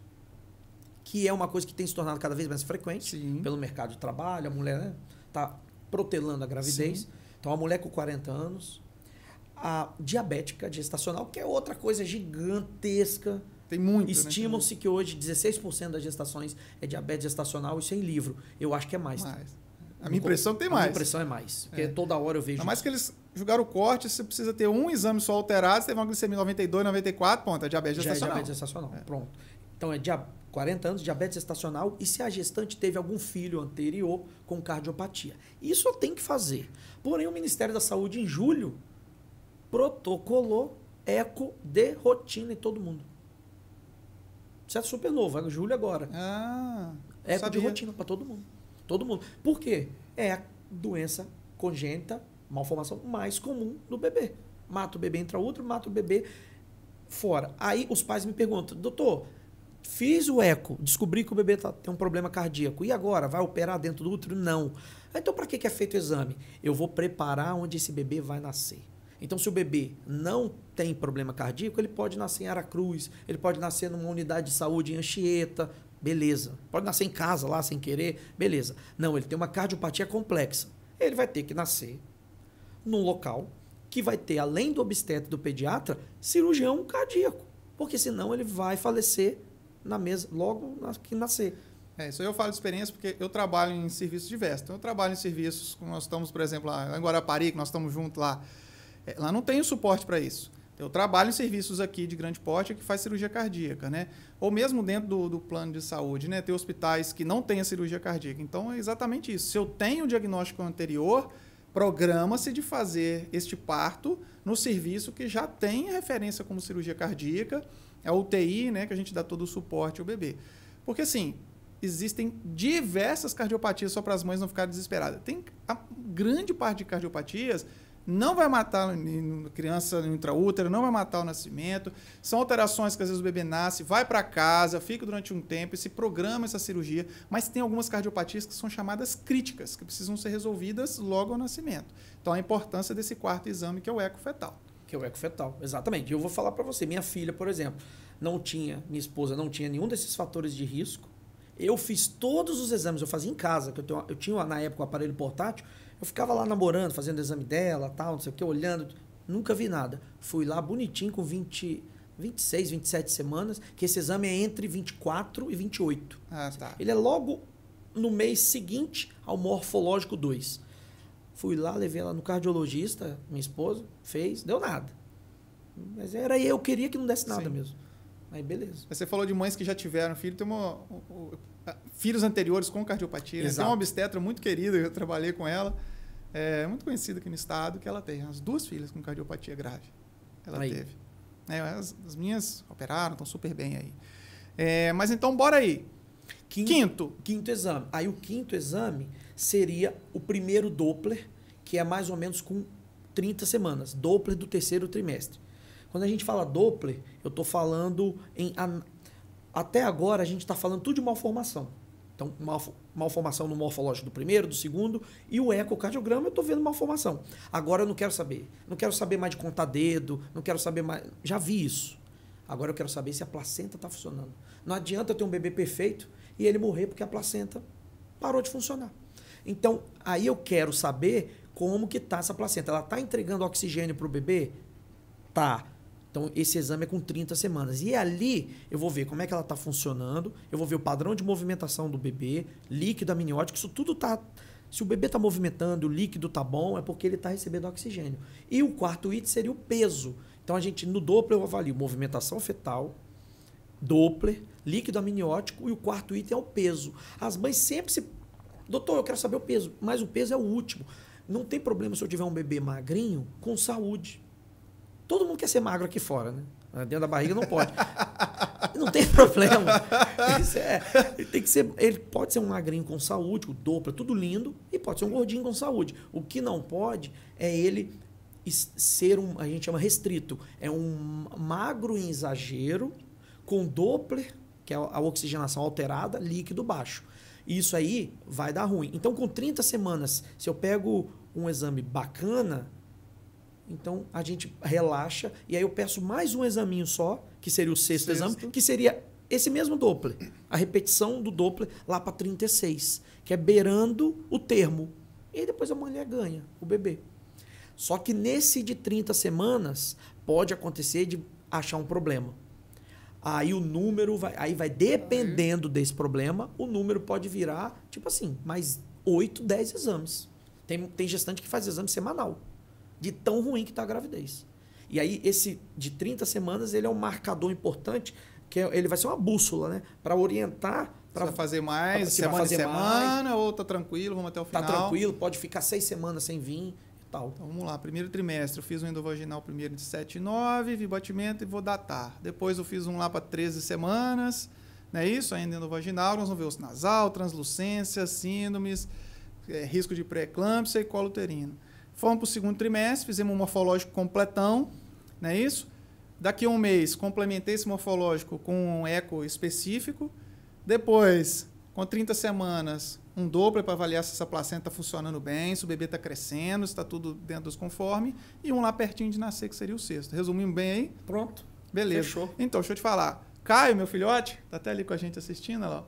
que é uma coisa que tem se tornado cada vez mais frequente. Sim. Pelo mercado de trabalho, a mulher está protelando a gravidez. Sim. Então, a mulher com 40 anos. A diabética gestacional, que é outra coisa gigantesca. Tem muito, Estimam-se que hoje 16% das gestações é diabetes gestacional, isso é em livro. Eu acho que é mais. A minha impressão tem mais. A minha impressão é mais. Porque toda hora eu vejo. Ainda mais que eles julgaram o corte, você precisa ter um exame só alterado, você teve uma glicemia 92, 94, ponto, é diabetes gestacional. Já é diabetes gestacional, pronto. Então é 40 anos, diabetes gestacional, e se a gestante teve algum filho anterior com cardiopatia. Isso eu tenho que fazer. Porém, o Ministério da Saúde, em julho, protocolou eco de rotina em todo mundo. Isso é super novo, é julho agora. Eco de rotina para todo mundo. Todo mundo. Por quê? É a doença congênita, malformação mais comum no bebê. Mata o bebê intraútero, mata o bebê fora. Aí os pais me perguntam, doutor, fiz o eco, descobri que o bebê tem um problema cardíaco. E agora? Vai operar dentro do útero? Não. Então, para que é feito o exame? Eu vou preparar onde esse bebê vai nascer. Então, se o bebê não tem problema cardíaco, ele pode nascer em Aracruz, ele pode nascer numa unidade de saúde em Anchieta, beleza. Pode nascer em casa lá, sem querer, beleza. Não, ele tem uma cardiopatia complexa. Ele vai ter que nascer num local que vai ter, além do obstetra e do pediatra, cirurgião cardíaco. Porque senão ele vai falecer na mesa, logo que nascer. Isso aí eu falo de experiência porque eu trabalho em serviços diversos. Então, eu trabalho em serviços, como nós estamos, por exemplo, lá em Guarapari, que nós estamos juntos lá. Lá não tem o suporte para isso. Eu trabalho em serviços aqui de grande porte que faz cirurgia cardíaca, né? Ou mesmo dentro do plano de saúde, né? Tem hospitais que não têm a cirurgia cardíaca. Então, é exatamente isso. Se eu tenho o diagnóstico anterior, programa-se de fazer este parto no serviço que já tem referência como cirurgia cardíaca, é a UTI, né? Que a gente dá todo o suporte ao bebê. Porque, assim, existem diversas cardiopatias só para as mães não ficarem desesperadas. Tem a grande parte de cardiopatias não vai matar a criança no intraútero, não vai matar o nascimento. São alterações que às vezes o bebê nasce, vai para casa, fica durante um tempo e se programa essa cirurgia. Mas tem algumas cardiopatias que são chamadas críticas, que precisam ser resolvidas logo ao nascimento. Então, a importância desse quarto exame, que é o eco fetal. Que é o eco fetal, exatamente. E eu vou falar para você, minha filha, por exemplo, minha esposa não tinha nenhum desses fatores de risco. Eu fiz todos os exames, eu fazia em casa, que eu tinha na época o aparelho portátil. Eu ficava lá namorando, fazendo o exame dela, tal, não sei o que, olhando. Nunca vi nada. Fui lá bonitinho com 26, 27 semanas, que esse exame é entre 24 e 28. Tá. Ele é logo no mês seguinte ao morfológico 2. Fui lá, levei ela no cardiologista, minha esposa, fez, deu nada. Mas eu queria que não desse nada mesmo. Aí, beleza. Você falou de mães que já tiveram filho, tem filhos anteriores com cardiopatia. Tem uma obstetra muito querida, eu trabalhei com ela, muito conhecida aqui no estado, que ela tem as 2 filhas com cardiopatia grave. Ela teve. As minhas operaram, estão super bem aí. Mas então, bora aí. Quinto exame. Aí o quinto exame seria o primeiro Doppler, que é mais ou menos com 30 semanas. Doppler do 3º trimestre. Quando a gente fala Doppler, eu estou falando Até agora a gente está falando tudo de malformação. Então, malformação no morfológico do primeiro, do segundo, e o ecocardiograma eu estou vendo malformação. Agora eu não quero saber. Não quero saber mais de contar dedo, não quero saber mais. Já vi isso. Agora eu quero saber se a placenta está funcionando. Não adianta eu ter um bebê perfeito e ele morrer porque a placenta parou de funcionar. Então, aí eu quero saber como que está essa placenta. Ela está entregando oxigênio para o bebê? Tá. Então, esse exame é com 30 semanas. E ali, eu vou ver como é que ela está funcionando, eu vou ver o padrão de movimentação do bebê, líquido amniótico, isso tudo está... Se o bebê está movimentando, o líquido está bom, é porque ele está recebendo oxigênio. E o quarto item seria o peso. Então, a gente, no Doppler, eu avalio movimentação fetal, Doppler, líquido amniótico, e o quarto item é o peso. As mães sempre se... Doutor, eu quero saber o peso, mas o peso é o último. Não tem problema se eu tiver um bebê magrinho com saúde. Todo mundo quer ser magro aqui fora, né? Dentro da barriga não pode. Não tem problema. Tem que ser, ele pode ser um magrinho com saúde, o Doppler, tudo lindo, e pode ser um gordinho com saúde. O que não pode é ele ser a gente chama restrito. É um magro em exagero, com Doppler, que é a oxigenação alterada, líquido baixo. Isso aí vai dar ruim. Então, com 30 semanas, se eu pego um exame bacana, então a gente relaxa e aí eu peço mais um examinho só, que seria o sexto exame, que seria esse mesmo Doppler. A repetição do Doppler lá para 36, que é beirando o termo. E aí depois a mulher ganha, o bebê. Só que nesse de 30 semanas pode acontecer de achar um problema. Aí o número vai dependendo desse problema, o número pode virar, tipo assim, mais 8, 10 exames. Tem gestante que faz exame semanal, de tão ruim que está a gravidez. E aí, esse de 30 semanas, ele é um marcador importante, que ele vai ser uma bússola, né? Para orientar... Para fazer mais, semana em semana, ou tá tranquilo, vamos até o final? Tá tranquilo, pode ficar 6 semanas sem vir e tal. Então, vamos lá, primeiro trimestre, eu fiz um endovaginal primeiro de 7 e 9, vi batimento e vou datar. Depois eu fiz um lá para 13 semanas, não é isso? Ainda endovaginal, nós vamos ver os nasal, translucência, síndromes, risco de pré-eclâmpsia e colo uterino. Fomos para o segundo trimestre, fizemos um morfológico completão, não é isso? Daqui a um mês, complementei esse morfológico com um eco específico. Depois, com 30 semanas, um Doppler para avaliar se essa placenta está funcionando bem, se o bebê está crescendo, se está tudo dentro dos conformes. E um lá pertinho de nascer, que seria o sexto. Resumimos bem aí? Pronto. Beleza. Fechou. Então, deixa eu te falar. Caio, meu filhote, está até ali com a gente assistindo, olha lá.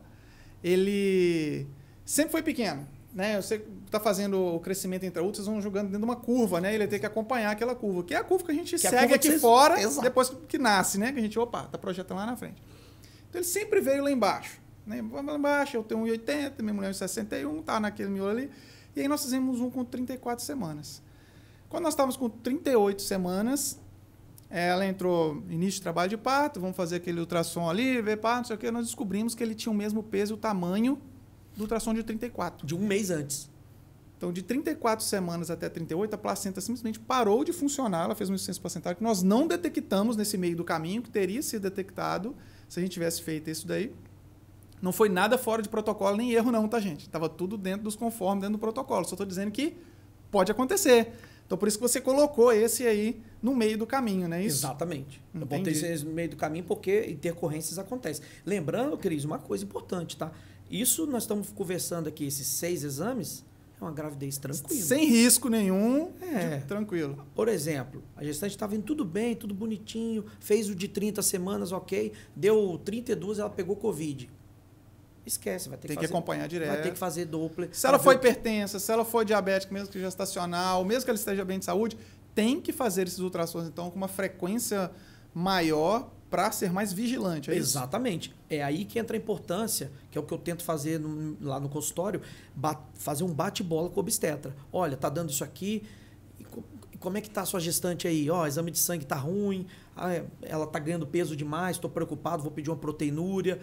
Ele sempre foi pequeno. Né, você está fazendo o crescimento intraútero, vocês vão jogando dentro de uma curva, né? Ele tem que acompanhar aquela curva, que é a curva que a gente segue aqui fora, depois que nasce, né? Que a gente, tá projetando lá na frente. Então, ele sempre veio lá embaixo. Né? Lá embaixo, eu tenho 1,80, minha mulher 1,61, tá naquele miolo ali. E aí nós fizemos um com 34 semanas. Quando nós estávamos com 38 semanas, ela entrou início de trabalho de parto, vamos fazer aquele ultrassom ali, ver parto, não sei o quê. Nós descobrimos que ele tinha o mesmo peso e o tamanho do ultrassom de 34. De um mês antes. Então, de 34 semanas até 38, a placenta simplesmente parou de funcionar. Ela fez uma insuficiência placentária que nós não detectamos nesse meio do caminho, que teria sido detectado se a gente tivesse feito isso daí. Não foi nada fora de protocolo, nem erro não, tá, gente? Estava tudo dentro dos conformes, dentro do protocolo. Só estou dizendo que pode acontecer. Então, por isso que você colocou esse aí no meio do caminho, não é isso? Exatamente. Entendi. Eu botei esse no meio do caminho porque intercorrências acontecem. Lembrando, Cris, uma coisa importante, tá? Isso nós estamos conversando aqui, esses 6 exames, é uma gravidez tranquila. Sem risco nenhum, tranquilo. Por exemplo, a gestante estava indo tudo bem, tudo bonitinho, fez o de 30 semanas, ok, deu 32, ela pegou Covid. Esquece, vai ter que acompanhar direto. Vai ter que fazer Doppler. Se ela for hipertensa, se ela for diabética, mesmo que gestacional, mesmo que ela esteja bem de saúde, tem que fazer esses ultrassons, então, com uma frequência maior para ser mais vigilante. É Exatamente. Isso? É aí que entra a importância, que é o que eu tento fazer lá no consultório, fazer um bate-bola com o obstetra. Olha, tá dando isso aqui, como é que tá a sua gestante aí? Ó, exame de sangue tá ruim, ela tá ganhando peso demais, estou preocupado, vou pedir uma proteinúria.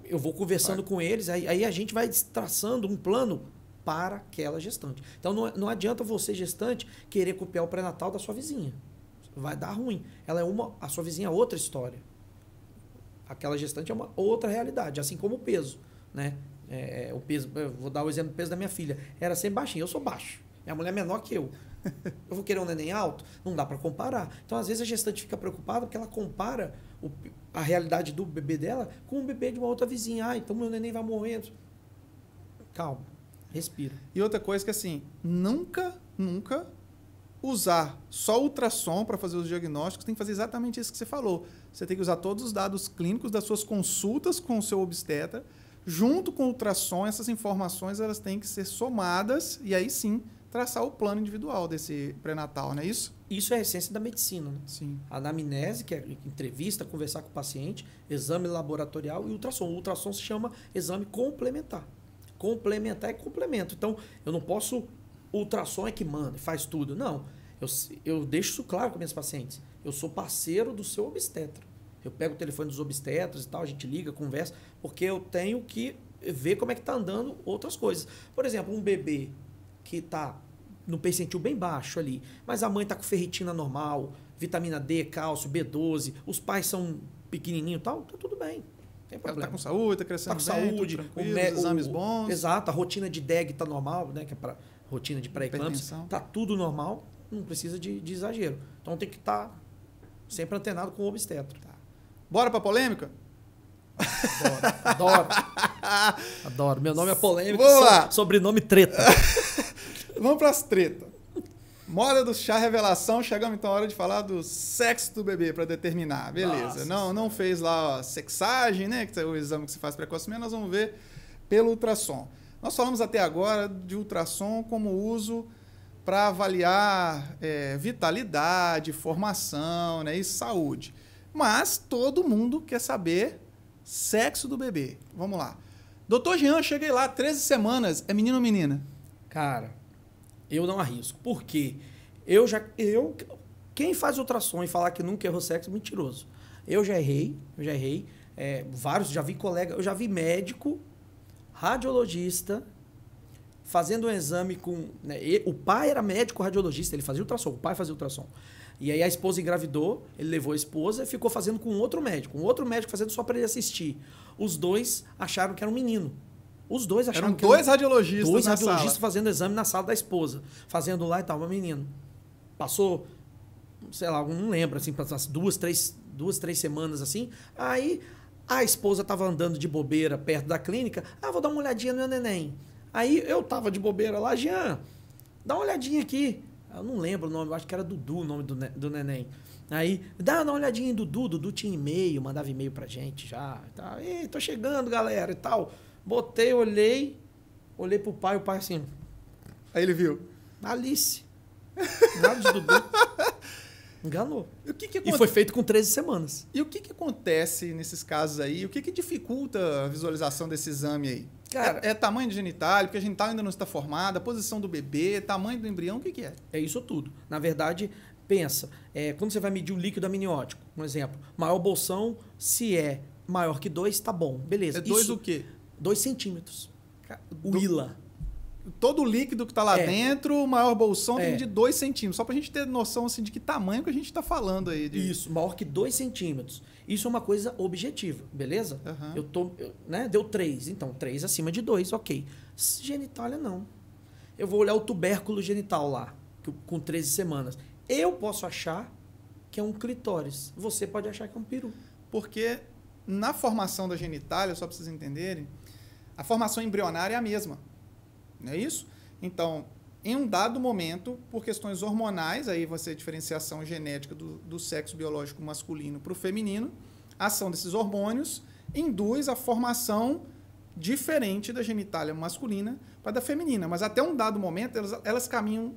Eu vou conversando com eles, aí a gente vai traçando um plano para aquela gestante. Então, não adianta você, gestante, querer copiar o pré-natal da sua vizinha. Vai dar ruim. A sua vizinha é outra história. Aquela gestante é uma outra realidade, assim como o peso, né? O peso, eu vou dar o exemplo do peso da minha filha. Era sempre baixinho, eu sou baixo. Minha mulher é menor que eu. Eu vou querer um neném alto? Não dá para comparar. Então, às vezes, a gestante fica preocupada porque ela compara a realidade do bebê dela com o bebê de uma outra vizinha. Ah, então meu neném vai morrendo. Calma, respira. E outra coisa que assim, nunca usar só ultrassom para fazer os diagnósticos, tem que fazer exatamente isso que você falou. Você tem que usar todos os dados clínicos das suas consultas com o seu obstetra, junto com o ultrassom, essas informações elas têm que ser somadas e aí sim traçar o plano individual desse pré-natal, não é isso? Isso é a essência da medicina, né? Sim. A anamnese, que é entrevista, conversar com o paciente, exame laboratorial e ultrassom. O ultrassom se chama exame complementar. Complementar é complemento. Então, eu não posso... O ultrassom é que manda, faz tudo. Não. Eu deixo isso claro com minhas pacientes. Eu sou parceiro do seu obstetra. Eu pego o telefone dos obstetras e tal, a gente liga, conversa, porque eu tenho que ver como é que está andando outras coisas. Por exemplo, um bebê que está no percentil bem baixo ali, mas a mãe está com ferritina normal, vitamina D, cálcio, B12, os pais são pequenininhos e tal, tá tudo bem. Tem problema. Tá com saúde, tá crescendo tá com bem, saúde, tranquilo, exames bons. Exato, a rotina de DEG tá normal, né, que é para rotina de pré-eclâmpsia, tá tudo normal, não precisa de exagero. Então tem que estar sempre antenado com o obstetra. Tá. Bora pra polêmica? Adoro. Adoro. Meu nome é polêmico, Vamos lá. Sobrenome treta. Vamos pras tretas. Moda do chá revelação, chegamos então a hora de falar do sexo do bebê para determinar. Beleza. Nossa, não fez lá a sexagem, né? Que é o exame que se faz precocemente, nós vamos ver pelo ultrassom. Nós falamos até agora de ultrassom como uso para avaliar vitalidade, formação, né, e saúde. Mas todo mundo quer saber sexo do bebê. Vamos lá. Doutor Jean, cheguei lá, 13 semanas. É menino ou menina? Cara, eu não arrisco. Por quê? Quem faz ultrassom e falar que nunca errou sexo é mentiroso. Eu já errei. Vários, já vi colega, eu já vi médico, radiologista, fazendo um exame com... Né, o pai era médico radiologista, ele fazia ultrassom, o pai fazia ultrassom. E aí a esposa engravidou, ele levou a esposa e ficou fazendo com outro médico fazendo só para ele assistir. Os dois acharam que era um menino. Os dois acharam Eram que dois radiologistas dois na radiologistas sala. fazendo exame na sala da esposa, fazendo lá e tal, um menino. Passou, sei lá, não lembro, assim, passasse duas, três semanas assim. Aí a esposa estava andando de bobeira perto da clínica. Ah, vou dar uma olhadinha no meu neném. Aí eu tava de bobeira lá, Jean, dá uma olhadinha aqui. Eu não lembro o nome, eu acho que era Dudu o nome do neném. Aí, dá uma olhadinha em Dudu. Dudu tinha e-mail, mandava e-mail pra gente já. Tá. Ei, tô chegando, galera, e tal. Botei, olhei pro pai, o pai assim... Aí ele viu. Alice. Nada de Dudu. Enganou. E foi feito com 13 semanas. E o que acontece nesses casos aí? O que dificulta a visualização desse exame aí? Cara, é tamanho de genitália, porque a genitália ainda não está formada, a posição do bebê, tamanho do embrião, o que é? É isso tudo. Na verdade, pensa, quando você vai medir o líquido amniótico, um exemplo, maior bolsão, se é maior que 2, tá bom, beleza. É 2 o quê? 2 centímetros. O ILA. Todo o líquido que está lá dentro, o maior bolsão tem de 2 centímetros. Só para a gente ter noção assim, de que tamanho que a gente está falando aí. Isso, maior que 2 centímetros. Isso é uma coisa objetiva, beleza? Né, deu 3, então 3 acima de 2, ok. Genitália não. Eu vou olhar o tubérculo genital lá, com 13 semanas. Eu posso achar que é um clitóris. Você pode achar que é um peru. Porque na formação da genitália, só para vocês entenderem, a formação embrionária é a mesma. Não é isso? Então, em um dado momento, por questões hormonais, aí vai ser a diferenciação genética do sexo biológico masculino para o feminino, a ação desses hormônios induz a formação diferente da genitália masculina para da feminina. Mas até um dado momento, elas caminham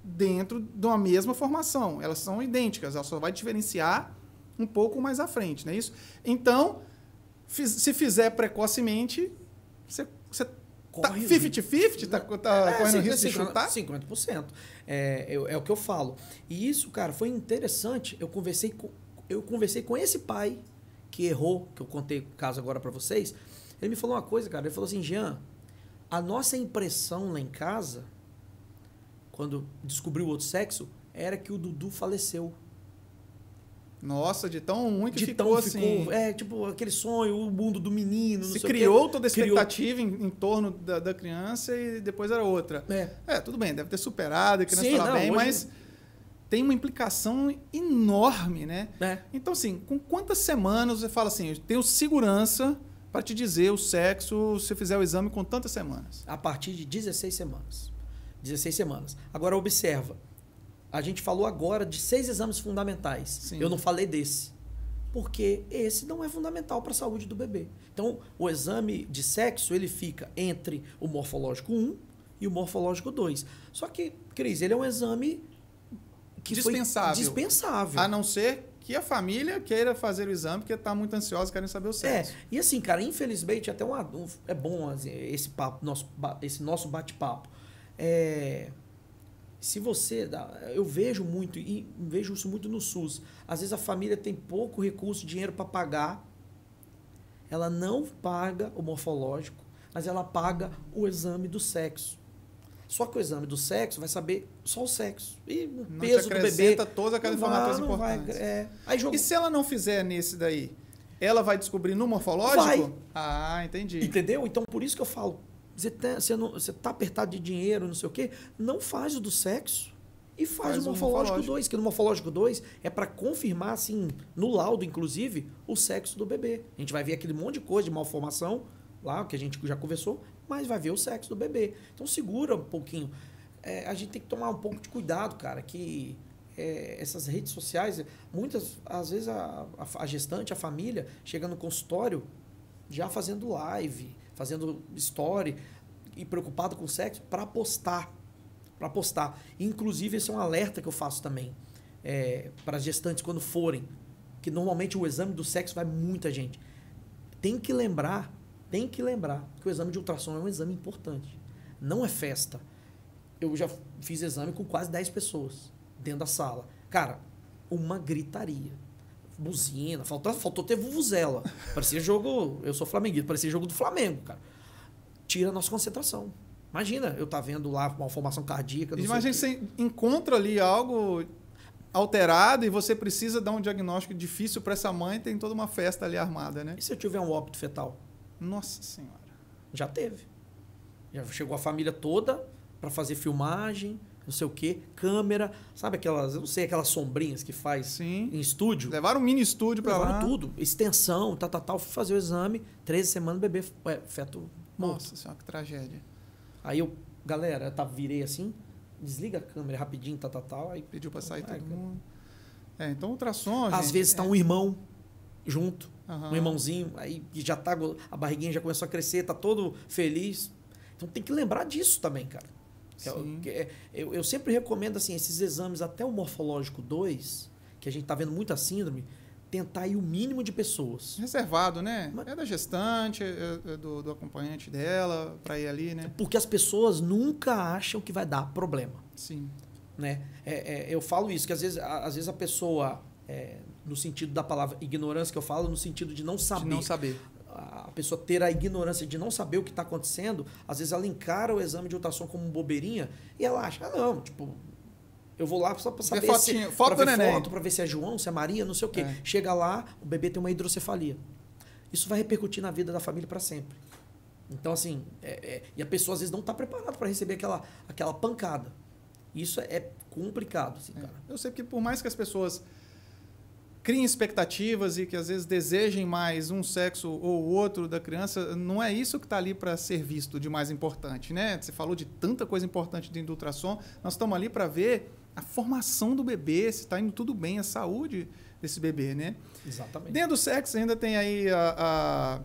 dentro de uma mesma formação. Elas são idênticas, ela só vai diferenciar um pouco mais à frente, não é isso? Então, se fizer precocemente, você tá 50-50? Tá correndo risco de chutar? 50%. É o que eu falo. E isso, cara, foi interessante. Eu conversei com esse pai que errou, que eu contei o caso agora para vocês. Ele me falou uma coisa, cara. Ele falou assim, Jean, a nossa impressão lá em casa, quando descobriu o outro sexo, era que o Dudu faleceu. Nossa, de tão ruim que ficou assim. Tipo, aquele sonho, o mundo do menino. Se criou toda a expectativa em torno da criança e depois era outra. Tudo bem, deve ter superado, a criança estava bem, mas tem uma implicação enorme, né? É. Então, assim, com quantas semanas você fala assim, eu tenho segurança para te dizer o sexo se eu fizer o exame com tantas semanas? A partir de 16 semanas. 16 semanas. Agora, observa. A gente falou agora de 6 exames fundamentais. Sim. Eu não falei desse. Porque esse não é fundamental para a saúde do bebê. Então, o exame de sexo, ele fica entre o morfológico 1 e o morfológico 2. Só que, Cris, ele é um exame que dispensável. foi dispensável. A não ser que a família queira fazer o exame, porque está muito ansiosa, querem saber o sexo. E assim, cara, infelizmente, até é bom assim, esse papo, esse nosso bate-papo. Se você... Eu vejo muito, e vejo isso muito no SUS. Às vezes a família tem pouco recurso, dinheiro para pagar. Ela não paga o morfológico, mas ela paga o exame do sexo. Só que o exame do sexo vai saber só o sexo. E o não peso te do bebê. todas aquelas informações importantes. Aí E se ela não fizer nesse daí, ela vai descobrir no morfológico? Vai. Ah, entendi. Entendeu? Então, por isso que eu falo, você tá apertado de dinheiro, não sei o quê, não faz o do sexo e faz o morfológico 2, que no morfológico 2 é para confirmar, assim, no laudo, inclusive, o sexo do bebê. A gente vai ver aquele monte de coisa de malformação, lá, que a gente já conversou, mas vai ver o sexo do bebê. Então, segura um pouquinho. A gente tem que tomar um pouco de cuidado, cara, que essas redes sociais, muitas, às vezes, a gestante, a família, chega no consultório já fazendo live, fazendo story e preocupado com o sexo para postar. Para postar. Inclusive, esse é um alerta que eu faço também para as gestantes quando forem, que normalmente o exame do sexo vai muita gente. Tem que lembrar que o exame de ultrassom é um exame importante. Não é festa. Eu já fiz exame com quase 10 pessoas dentro da sala. Cara, uma gritaria. Buzina, faltou ter vuvuzela. Parecia jogo... Eu sou flamenguista, parecia jogo do Flamengo, cara. Tira a nossa concentração. Imagina, eu tá vendo lá uma formação cardíaca. Imagina você encontra ali algo alterado e você precisa dar um diagnóstico difícil para essa mãe, tem toda uma festa ali armada, né? E se eu tiver um óbito fetal? Nossa Senhora. Já teve. Já chegou a família toda para fazer filmagem, não sei o quê, câmera, sabe aquelas, eu não sei, aquelas sombrinhas que faz Sim. em estúdio? Levaram um mini estúdio para lá. Levaram tudo, extensão, fui fazer o exame, 13 semanas, bebê, feto morto. Nossa Senhora, que tragédia. Aí eu, galera, virei assim, desliga a câmera rapidinho, aí pediu para sair todo mundo. Então ultrassom, às gente, vezes tá um irmão junto, Uhum. um irmãozinho, aí já tá, a barriguinha já começou a crescer, tá todo feliz. Então tem que lembrar disso também, cara. Eu sempre recomendo assim, esses exames até o morfológico 2, que a gente tá vendo muita síndrome, tentar ir o mínimo de pessoas. Reservado, né? É da gestante, do acompanhante dela, para ir ali, né? Porque as pessoas nunca acham que vai dar problema. Sim. Né? Eu falo isso, que às vezes a pessoa, no sentido da palavra ignorância, que eu falo, no sentido de não saber. De não saber. A pessoa ter a ignorância de não saber o que está acontecendo, às vezes ela encara o exame de ultrassom como bobeirinha e ela acha, não, tipo, eu vou lá só para saber foto do neném. para ver se é João, se é Maria, não sei o quê. Chega lá, o bebê tem uma hidrocefalia. Isso vai repercutir na vida da família para sempre. Então, assim, e a pessoa às vezes não está preparada para receber aquela pancada. Isso é complicado, assim, cara. Eu sei que por mais que as pessoas criem expectativas e que às vezes desejem mais um sexo ou outro da criança, não é isso que está ali para ser visto de mais importante, né? Você falou de tanta coisa importante dentro do ultrassom, nós estamos ali para ver a formação do bebê, se está indo tudo bem, a saúde desse bebê, né? Exatamente. Dentro do sexo ainda tem aí a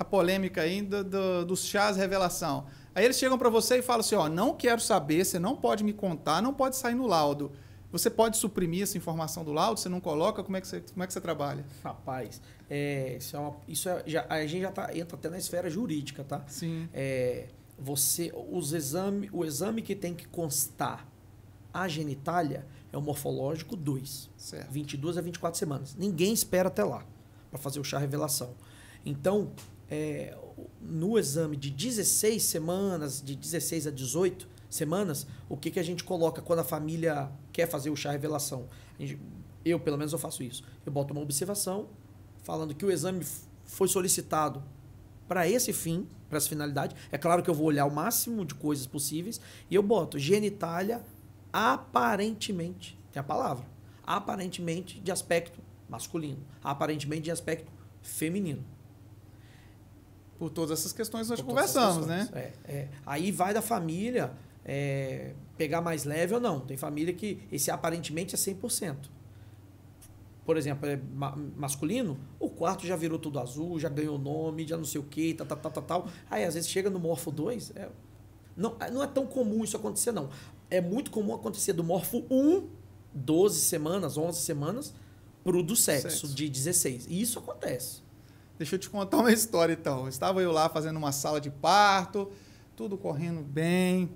polêmica ainda dos chás revelação. Aí eles chegam para você e falam assim, não quero saber, você não pode me contar, não pode sair no laudo. Você pode suprimir essa informação do laudo? Você não coloca? Como é que você trabalha? Rapaz, a gente já entra até na esfera jurídica, tá? Sim. O exame que tem que constar a genitália é o morfológico 2. Certo. 22 a 24 semanas. Ninguém espera até lá para fazer o chá revelação. Então, no exame de 16 semanas, de 16 a 18 semanas, o que a gente coloca quando a família quer fazer o chá revelação? Eu, pelo menos, eu faço isso. Eu boto uma observação falando que o exame foi solicitado para esse fim, para essa finalidade. É claro que eu vou olhar o máximo de coisas possíveis e eu boto genitália aparentemente tem a palavra. Aparentemente de aspecto masculino. Aparentemente de aspecto feminino. Por todas essas questões nós conversamos, né? Aí vai da família pegar mais leve ou não. Tem família que esse aparentemente é 100%. Por exemplo, é masculino, o quarto já virou tudo azul, já ganhou nome, já não sei o quê, tal. Aí às vezes chega no Morfo 2, não é tão comum isso acontecer, não. É muito comum acontecer do Morfo 1, 12 semanas, 11 semanas, pro do sexo, de 16. E isso acontece. Deixa eu te contar uma história, então. Estava eu lá fazendo uma sala de parto, tudo correndo bem,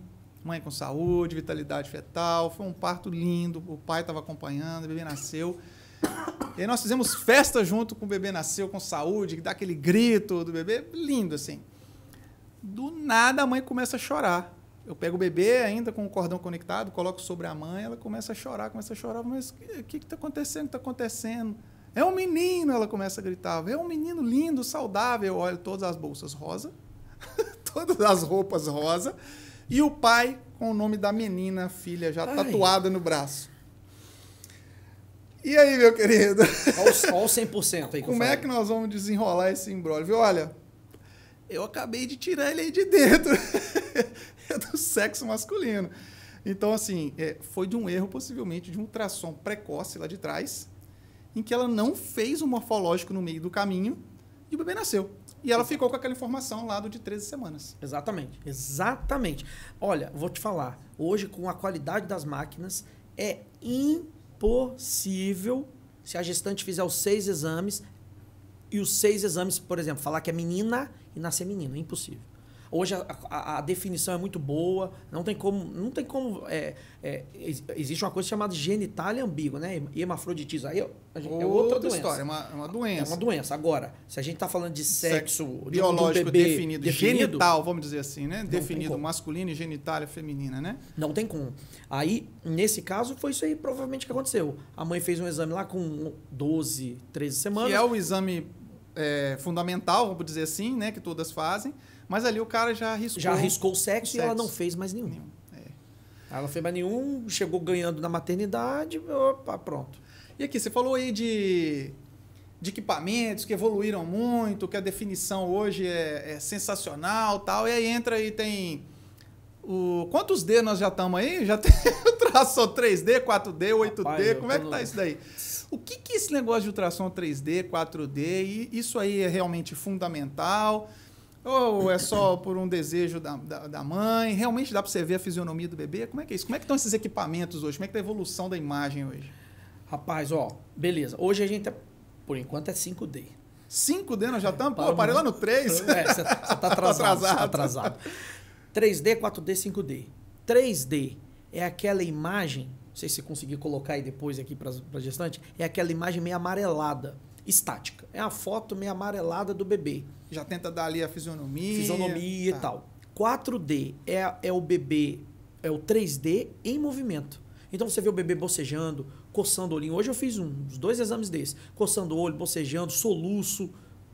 mãe com saúde, vitalidade fetal, foi um parto lindo, o pai estava acompanhando, o bebê nasceu. E aí nós fizemos festa junto com o bebê nasceu, com saúde, que dá aquele grito do bebê, lindo assim. Do nada a mãe começa a chorar. Eu pego o bebê ainda com o cordão conectado, coloco sobre a mãe, ela começa a chorar, mas o que está acontecendo? O que está acontecendo? É um menino, ela começa a gritar, é um menino lindo, saudável. Eu olho todas as bolsas rosa, todas as roupas rosa, e o pai com o nome da menina, filha, já tatuada no braço. E aí, meu querido? Olha o 100% aí. Como é que nós vamos desenrolar esse imbróglio? Viu? Olha, eu acabei de tirar ele aí de dentro. É do sexo masculino. Então, assim, foi de um erro, possivelmente, de um ultrassom precoce lá de trás, em que ela não fez o morfológico no meio do caminho e o bebê nasceu. E ela ficou com aquela informação lá do de 13 semanas. Exatamente. Olha, vou te falar, hoje com a qualidade das máquinas, é impossível, se a gestante fizer os 6 exames, e os 6 exames, por exemplo, falar que é menina e nascer menino, é impossível. Hoje a definição é muito boa, não tem como existe uma coisa chamada genitália ambígua, né? Hemafroditismo. Aí é outra doença. História, é uma doença. É uma doença. Agora, se a gente está falando de sexo biológico de um bebê definido, genital, vamos dizer assim, né? Definido masculino e genitália feminina, né? Não tem como. Aí, nesse caso, foi isso aí provavelmente que aconteceu. A mãe fez um exame lá com 12, 13 semanas. Que é o exame fundamental, vamos dizer assim, né? Que todas fazem. Mas ali o cara já arriscou o sexo e ela não fez mais nenhum. Ela não fez mais nenhum, chegou ganhando na maternidade, opa, pronto. E aqui, você falou aí de equipamentos que evoluíram muito, que a definição hoje é sensacional e tal. E aí entra e tem... Quantos D nós já estamos aí? Já tem ultrassom 3D, 4D, 8D. Rapaz, como é que tá isso daí? O que é esse negócio de ultrassom 3D, 4D? E isso aí é realmente fundamental? Ou é só por um desejo da mãe? Realmente dá para você ver a fisionomia do bebê? Como é que é isso? Como é que estão esses equipamentos hoje? Como é que está a evolução da imagem hoje? Rapaz, beleza. Hoje a gente, por enquanto, é 5D. 5D nós já estamos? Pô, parei lá no 3. Você está atrasado. 3D, 4D, 5D. 3D é aquela imagem, não sei se você conseguir colocar aí depois aqui para a gestante, é aquela imagem meio amarelada, estática. É a foto meio amarelada do bebê. Já tenta dar ali a fisionomia. E tal. 4D é o bebê, é o 3D em movimento. Então você vê o bebê bocejando, coçando o olhinho. Hoje eu fiz uns 2 exames desses. Coçando o olho, bocejando, soluço.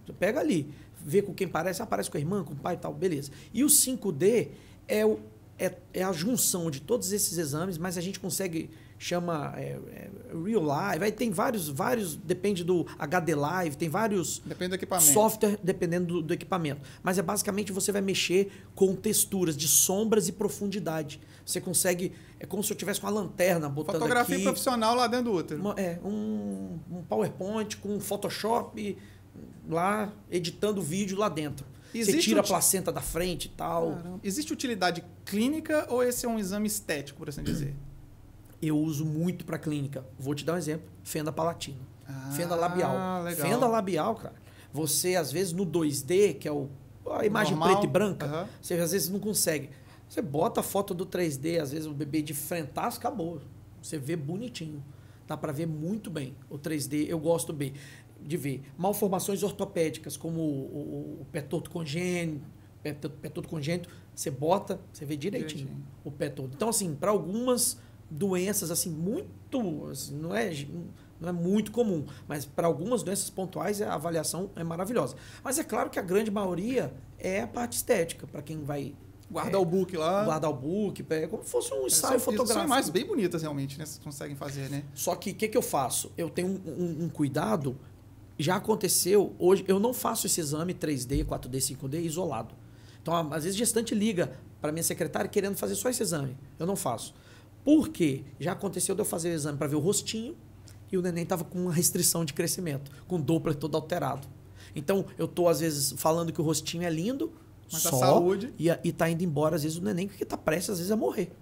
Você pega ali, vê com quem parece. Parece com a irmã, com o pai e tal, beleza. E o 5D é a junção de todos esses exames, mas a gente consegue... chama Real Live, aí tem vários, depende do HD Live, tem vários depende do equipamento. Software dependendo do equipamento. Mas basicamente você vai mexer com texturas de sombras e profundidade. Você consegue, é como se eu tivesse com a lanterna botando fotografia aqui, profissional lá dentro do útero. Um PowerPoint com Photoshop lá, editando o vídeo lá dentro. Você tira a placenta da frente e tal. Caramba. Existe utilidade clínica ou esse é um exame estético, por assim dizer? Eu uso muito para clínica. Vou te dar um exemplo. Fenda palatina. Fenda labial. Legal. Fenda labial, cara. Você, às vezes, no 2D, que é a imagem normal, preta e branca, você às vezes não consegue. Você bota a foto do 3D, às vezes o bebê de frentaço, acabou. Você vê bonitinho. Dá para ver muito bem. O 3D, eu gosto de ver. Malformações ortopédicas, como o pé torto congênito, você bota, você vê direitinho o pé todo. Então, assim, para algumas doenças, assim, muito... Assim, não é muito comum, mas para algumas doenças pontuais a avaliação é maravilhosa. Mas é claro que a grande maioria é a parte estética, para quem vai Guardar o book lá. Guardar o book, é como se fosse um ensaio fotográfico. São imagens bem bonitas, realmente, né? Vocês conseguem fazer, né? Só que o que eu faço? Eu tenho um cuidado. Já aconteceu, hoje eu não faço esse exame 3D, 4D, 5D isolado. Então, às vezes, gestante liga para minha secretária querendo fazer só esse exame. Eu não faço. Por quê? Já aconteceu de eu fazer o exame para ver o rostinho e o neném estava com uma restrição de crescimento, com o Doppler todo alterado. Então, eu estou, às vezes, falando que o rostinho é lindo, mas só, a saúde... e tá indo embora, às vezes, o neném que está prestes, às vezes, a morrer.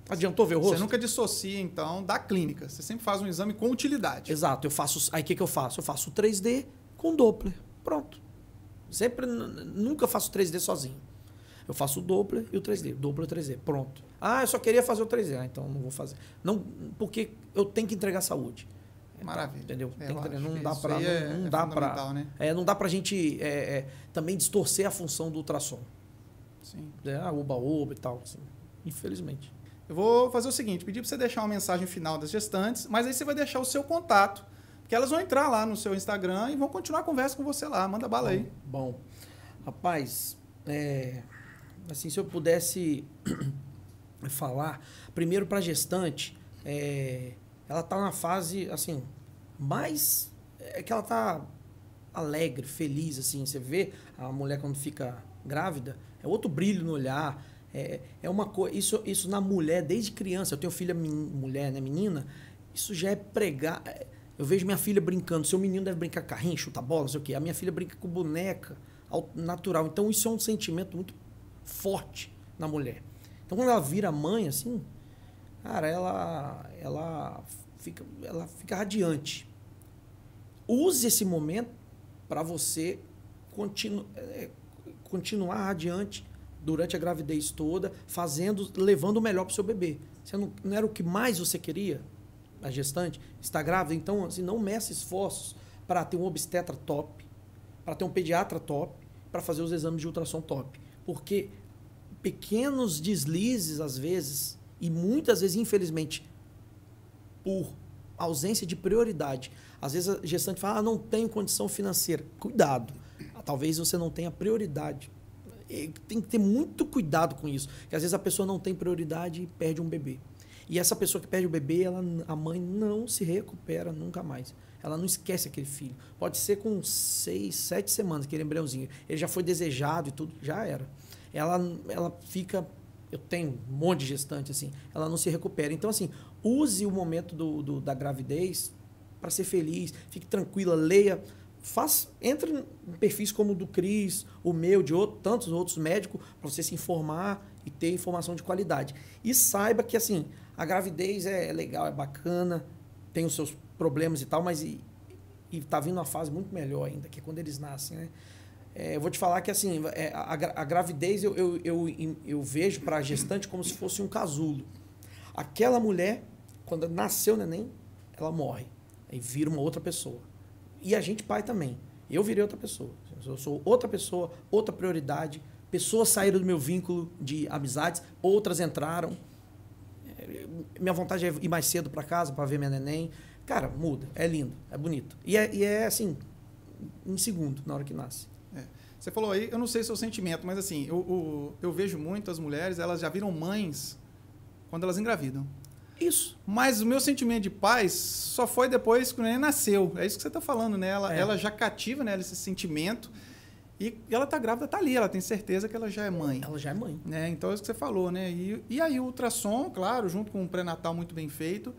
Adiantou ver o rosto? Você nunca dissocia, então, da clínica. Você sempre faz um exame com utilidade. Exato. Aí o que eu faço? Eu faço o 3D com Doppler. Pronto. Nunca faço 3D sozinho. Eu faço o Doppler e o 3D. Doppler e o 3D. Pronto. Ah, eu só queria fazer o 3D. Ah, então não vou fazer. Não, porque eu tenho que entregar saúde. Maravilha. Entendeu? Não dá para né? Não dá pra gente também distorcer a função do ultrassom. Sim. Oba-oba e tal. Assim. Infelizmente. Eu vou fazer o seguinte, pedir para você deixar uma mensagem final das gestantes, mas aí você vai deixar o seu contato, porque elas vão entrar lá no seu Instagram e vão continuar a conversa com você lá. Manda bala aí. Bom. Rapaz, assim, se eu pudesse falar, primeiro para gestante, ela tá na fase, assim, mais... que ela tá alegre, feliz, assim. Você vê a mulher quando fica grávida, é outro brilho no olhar. É uma coisa... Isso na mulher, desde criança. Eu tenho filha mulher, né, menina. Isso já é pregar... Eu vejo minha filha brincando. Seu menino deve brincar com carrinho, chuta bola, não sei o quê. A minha filha brinca com boneca, natural. Então, isso é um sentimento muito forte na mulher. Então, quando ela vira mãe, assim... Cara, ela fica radiante. Use esse momento para você continuar radiante durante a gravidez toda, levando o melhor para o seu bebê. Você não era o que mais você queria, a gestante? Está grávida? Então, assim, não meça esforços para ter um obstetra top, para ter um pediatra top, para fazer os exames de ultrassom top. Porque pequenos deslizes, às vezes, e muitas vezes, infelizmente, por ausência de prioridade. Às vezes a gestante fala, não tenho condição financeira. Cuidado. Talvez você não tenha prioridade. Tem que ter muito cuidado com isso. Porque às vezes a pessoa não tem prioridade e perde um bebê. E essa pessoa que perde o bebê, a mãe não se recupera nunca mais. Ela não esquece aquele filho. Pode ser com 6, 7 semanas, aquele embriãozinho. Ele já foi desejado e tudo, já era. Ela fica... Eu tenho um monte de gestante, assim. Ela não se recupera. Então, assim, use o momento da gravidez para ser feliz. Fique tranquila, leia. Entre em perfis como o do Cris, o meu, de tantos outros médicos, para você se informar e ter informação de qualidade. E saiba que, assim, a gravidez é legal, é bacana, tem os seus problemas e tal, mas está vindo uma fase muito melhor ainda, que é quando eles nascem, né? Eu vou te falar que, assim, a gravidez eu vejo para a gestante como se fosse um casulo. Aquela mulher, quando nasceu o neném, ela morre. Aí vira uma outra pessoa. E a gente, pai, também. Eu virei outra pessoa. Eu sou outra pessoa, outra prioridade. Pessoas saíram do meu vínculo de amizades, outras entraram. Minha vontade é ir mais cedo para casa para ver minha neném. Cara, muda. É lindo, é bonito. E é assim, em segundo, na hora que nasce. Você falou aí, eu não sei o seu sentimento, mas assim, eu vejo muitas mulheres, elas já viram mães quando elas engravidam. Isso. Mas o meu sentimento de paz só foi depois que o neném nasceu. É isso que você está falando, né? Ela já cativa, né, esse sentimento. E ela está grávida, está ali. Ela tem certeza que ela já é mãe. Ela já é mãe. Né? Então, é isso que você falou, né? E aí o ultrassom, claro, junto com um pré-natal muito bem feito,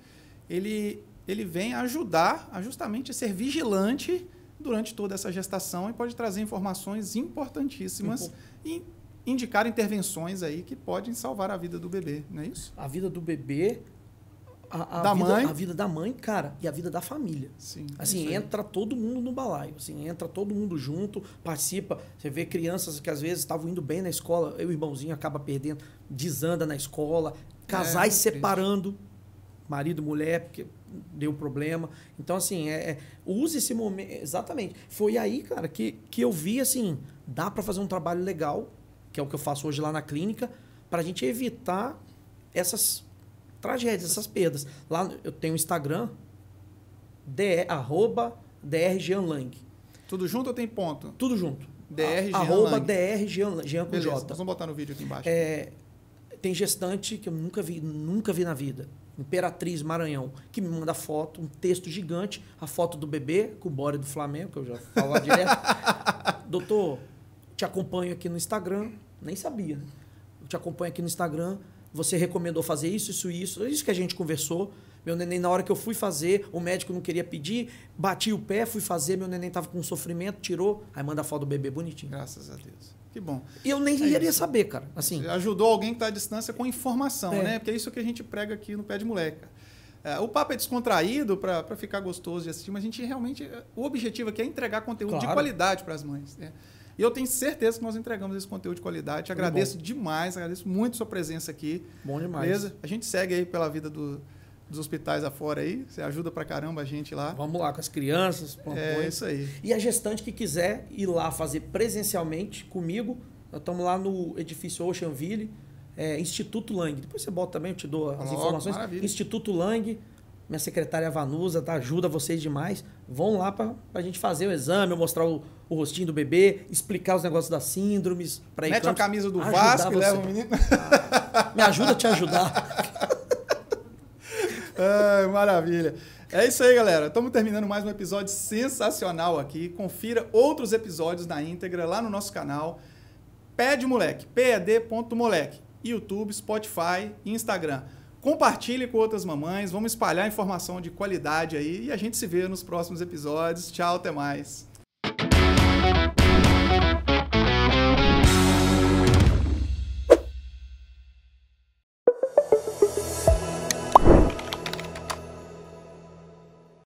ele vem ajudar a justamente ser vigilante durante toda essa gestação e pode trazer informações importantíssimas e indicar intervenções aí que podem salvar a vida do bebê, não é isso? A vida do bebê, mãe. A vida da mãe, cara, e a vida da família. Sim, assim, entra todo mundo no balaio, assim, entra todo mundo junto, participa. Você vê crianças que às vezes estavam indo bem na escola, eu e o irmãozinho acaba perdendo, desanda na escola, casais separando, marido e mulher, porque deu problema. Então, assim, use esse momento. Exatamente. Foi aí, cara, que eu vi, assim, dá para fazer um trabalho legal, que é o que eu faço hoje lá na clínica, para a gente evitar essas tragédias, essas perdas. Lá eu tenho o Instagram, @drjeanlang. Tudo junto ou tem ponto? Tudo junto. DR Jean Arroba Lang. DR Jean com Beleza, J. nós vamos botar no vídeo aqui embaixo. Tem gestante que eu nunca vi na vida. Imperatriz Maranhão, que me manda foto, um texto gigante, a foto do bebê com o body do Flamengo, que eu já falo lá direto. Doutor, te acompanho aqui no Instagram. Nem sabia, né? Eu te acompanho aqui no Instagram. Você recomendou fazer isso, isso, isso. Isso que a gente conversou. Meu neném, na hora que eu fui fazer, o médico não queria pedir, bati o pé, fui fazer, meu neném tava com sofrimento, tirou, aí manda a foto do bebê bonitinho. Graças a Deus. Que bom. E eu nem iria saber, cara. Assim, Você ajudou alguém que está à distância com informação, né? Porque é isso que a gente prega aqui no Pé de Moleque. O papo é descontraído para ficar gostoso de assistir, mas a gente realmente... O objetivo aqui é entregar conteúdo de qualidade para as mães, né? E eu tenho certeza que nós entregamos esse conteúdo de qualidade. Te agradeço demais, agradeço muito a sua presença aqui. Bom demais. Beleza? A gente segue aí pela vida dos hospitais afora aí. Você ajuda pra caramba a gente lá. Vamos lá com as crianças. É isso aí. E a gestante que quiser ir lá fazer presencialmente comigo, nós estamos lá no edifício Oceanville, Instituto Lang. Depois você bota também, eu te dou as informações. Maravilha. Instituto Lang. Minha secretária Vanusa, tá? Ajuda vocês demais. Vão lá para a gente fazer o exame, eu mostrar o rostinho do bebê, explicar os negócios das síndromes. Mete a camisa do Vasco e leva o menino. Me ajuda a te ajudar. Maravilha. É isso aí, galera. Estamos terminando mais um episódio sensacional aqui. Confira outros episódios na íntegra lá no nosso canal. Pé de Moleque, ped.moleque. YouTube, Spotify e Instagram. Compartilhe com outras mamães, vamos espalhar informação de qualidade aí e a gente se vê nos próximos episódios. Tchau, até mais.